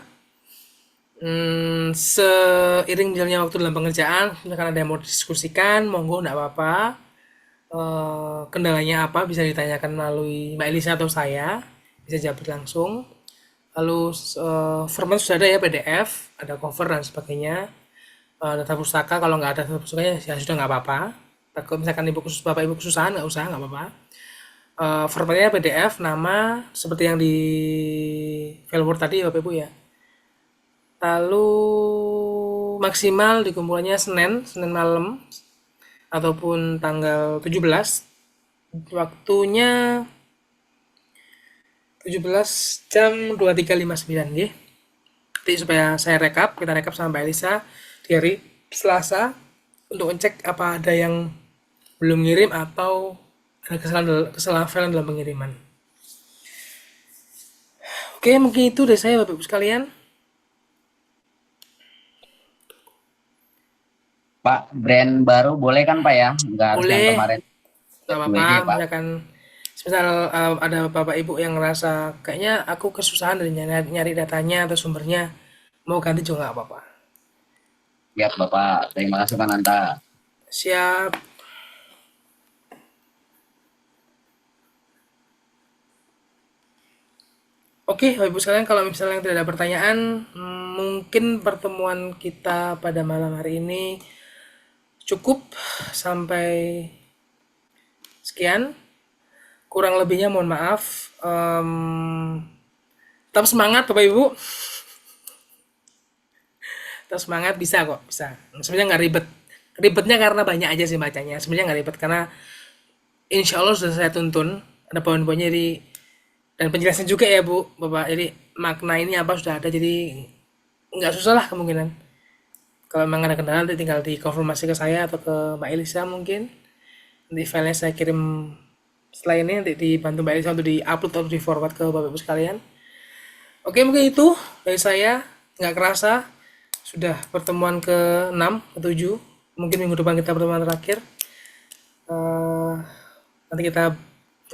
Seiring jalannya waktu dalam pengerjaan, misalkan ada yang mau diskusikan, monggo nggak apa-apa. Kendalanya apa bisa ditanyakan melalui Mbak Elisa atau saya, bisa jawab langsung. Lalu format sudah ada ya, PDF, ada cover dan sebagainya. Data pustaka, kalau nggak ada data pustakanya ya sudah nggak apa-apa. Takut misalkan bapak ibu kesusahan, nggak usah, nggak apa-apa. Formatnya PDF, nama seperti yang di file Word tadi ya Bapak Ibu ya. Lalu maksimal dikumpulnya Senin malam ataupun tanggal 17. Waktunya 17 jam 23.59 nggih. Nanti supaya saya kita rekap sama Mbak Elisa di hari Selasa untuk ngecek apa ada yang belum ngirim atau ada kesalahan file dalam pengiriman. Oke, mungkin itu dari saya Bapak Ibu sekalian. Pak, brand baru boleh kan Pak ya? Nggak harus yang Boleh, kemarin. nggak Dulu apa-apa. aja ya Pak. Misalkan misal ada Bapak Ibu yang ngerasa kayaknya aku kesusahan dari nyari datanya atau sumbernya, mau ganti juga nggak apa-apa. Siap Bapak, terima kasih Pak Nanta. Siap. Oke, Bapak Ibu sekalian, kalau misalnya tidak ada pertanyaan, mungkin pertemuan kita pada malam hari ini cukup sampai sekian. Kurang lebihnya mohon maaf. Tetap semangat Bapak Ibu. Tetap semangat, bisa kok, bisa. Sebenarnya nggak ribet. Ribetnya karena banyak aja sih bacanya. Sebenarnya nggak ribet karena insya Allah sudah saya tuntun. Ada poin-poinnya dan penjelasan juga ya Bu, Bapak. Jadi makna ini apa sudah ada, jadi nggak susah lah kemungkinan. Kalau memang ada kendala nanti tinggal dikonfirmasi ke saya atau ke Mbak Elisa mungkin. Nanti filenya saya kirim setelah ini, nanti dibantu Mbak Elisa untuk di-upload atau di-forward ke Bapak Ibu sekalian. Oke, mungkin itu dari saya. Nggak kerasa sudah pertemuan ke-6, ke-7. Mungkin minggu depan kita pertemuan terakhir. Nanti kita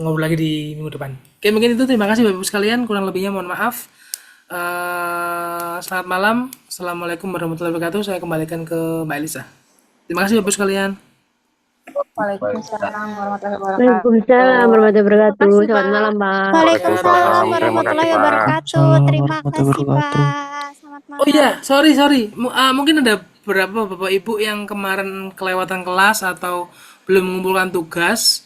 ngobrol lagi di minggu depan. Oke, mungkin itu. Terima kasih Bapak Ibu sekalian. Kurang lebihnya mohon maaf. Selamat malam. Assalamualaikum warahmatullahi wabarakatuh. Saya kembalikan ke Mbak Elisa. Terima kasih Bapak Ibu sekalian. Waalaikumsalam warahmatullahi wabarakatuh. Waalaikumsalam warahmatullahi wabarakatuh. Makasih, Selamat Pak. malam, Pak. Waalaikumsalam Terima warahmatullahi kasih Pak. wabarakatuh. Terima kasih, Pak. Selamat Oh malam. iya, sorry. Mungkin ada beberapa Bapak Ibu yang kemarin kelewatan kelas atau belum mengumpulkan tugas.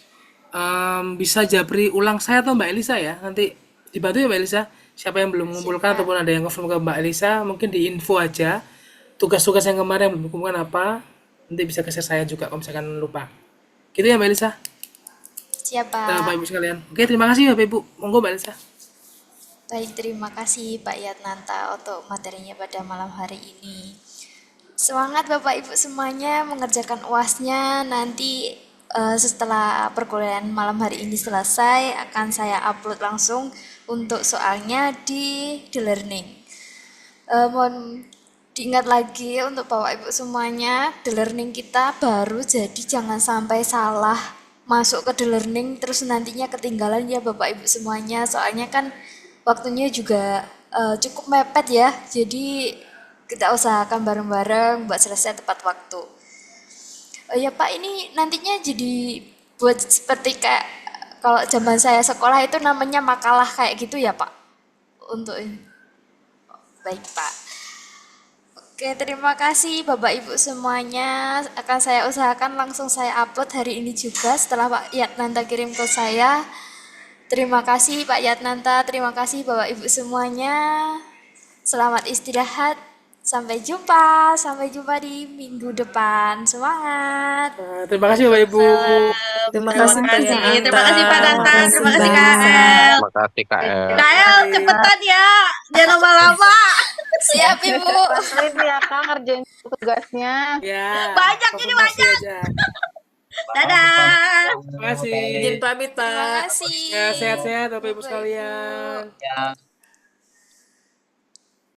Bisa japri ulang saya atau Mbak Elisa ya. Nanti dibantu ya Mbak Elisa. Siapa yang belum mengumpulkan ataupun ada yang confirm ke Mbak Elisa, mungkin di info aja. Tugas-tugas yang kemarin yang belum dikumpulkan apa. Nanti bisa ke share saya juga kalau misalkan lupa. Gitu ya Mbak Elisa. Siap, Dan Bapak Pak. Ibu sekalian. Oke, terima kasih Bapak Ibu. Monggo Mbak Elisa. Baik, terima kasih Pak Yatnanta untuk materinya pada malam hari ini. Semangat Bapak Ibu semuanya mengerjakan UASnya. Nanti setelah perkuliahan malam hari ini selesai, akan saya upload langsung untuk soalnya di learning. Mohon diingat lagi untuk Bapak Ibu semuanya, the learning kita baru, jadi jangan sampai salah masuk ke the learning terus nantinya ketinggalan ya Bapak Ibu semuanya. Soalnya kan waktunya juga cukup mepet ya. Jadi kita usahakan bareng-bareng buat selesai tepat waktu. Oh ya Pak, ini nantinya jadi buat seperti kayak kalau zaman saya sekolah itu namanya makalah kayak gitu ya Pak? Untuk ini. Baik Pak. Oke, terima kasih Bapak Ibu semuanya. Akan saya usahakan langsung saya upload hari ini juga setelah Pak Yatnanta kirim ke saya. Terima kasih Pak Yatnanta, terima kasih Bapak Ibu semuanya. Selamat istirahat. Sampai jumpa di minggu depan. Semangat. Terima kasih Bapak Ibu. Terima Terima kasih Pak kasih, Yananta. terima kasih Pak Danta, Terima kasih terima kasih Mbak Kak Nisa. El. Terima kasih Kak El. Kak El, cepetan ya, jangan lama-lama. Siap Ibu. Bantuin ya Kak ngerjain tugasnya. Ya, Banyak ini konfirmasi banyak. aja. Dadah. Terima kasih. Izin pamit Terima Pak. kasih. Ya, sehat-sehat Bapak Ibu Bapak Ibu. sekalian. Ya.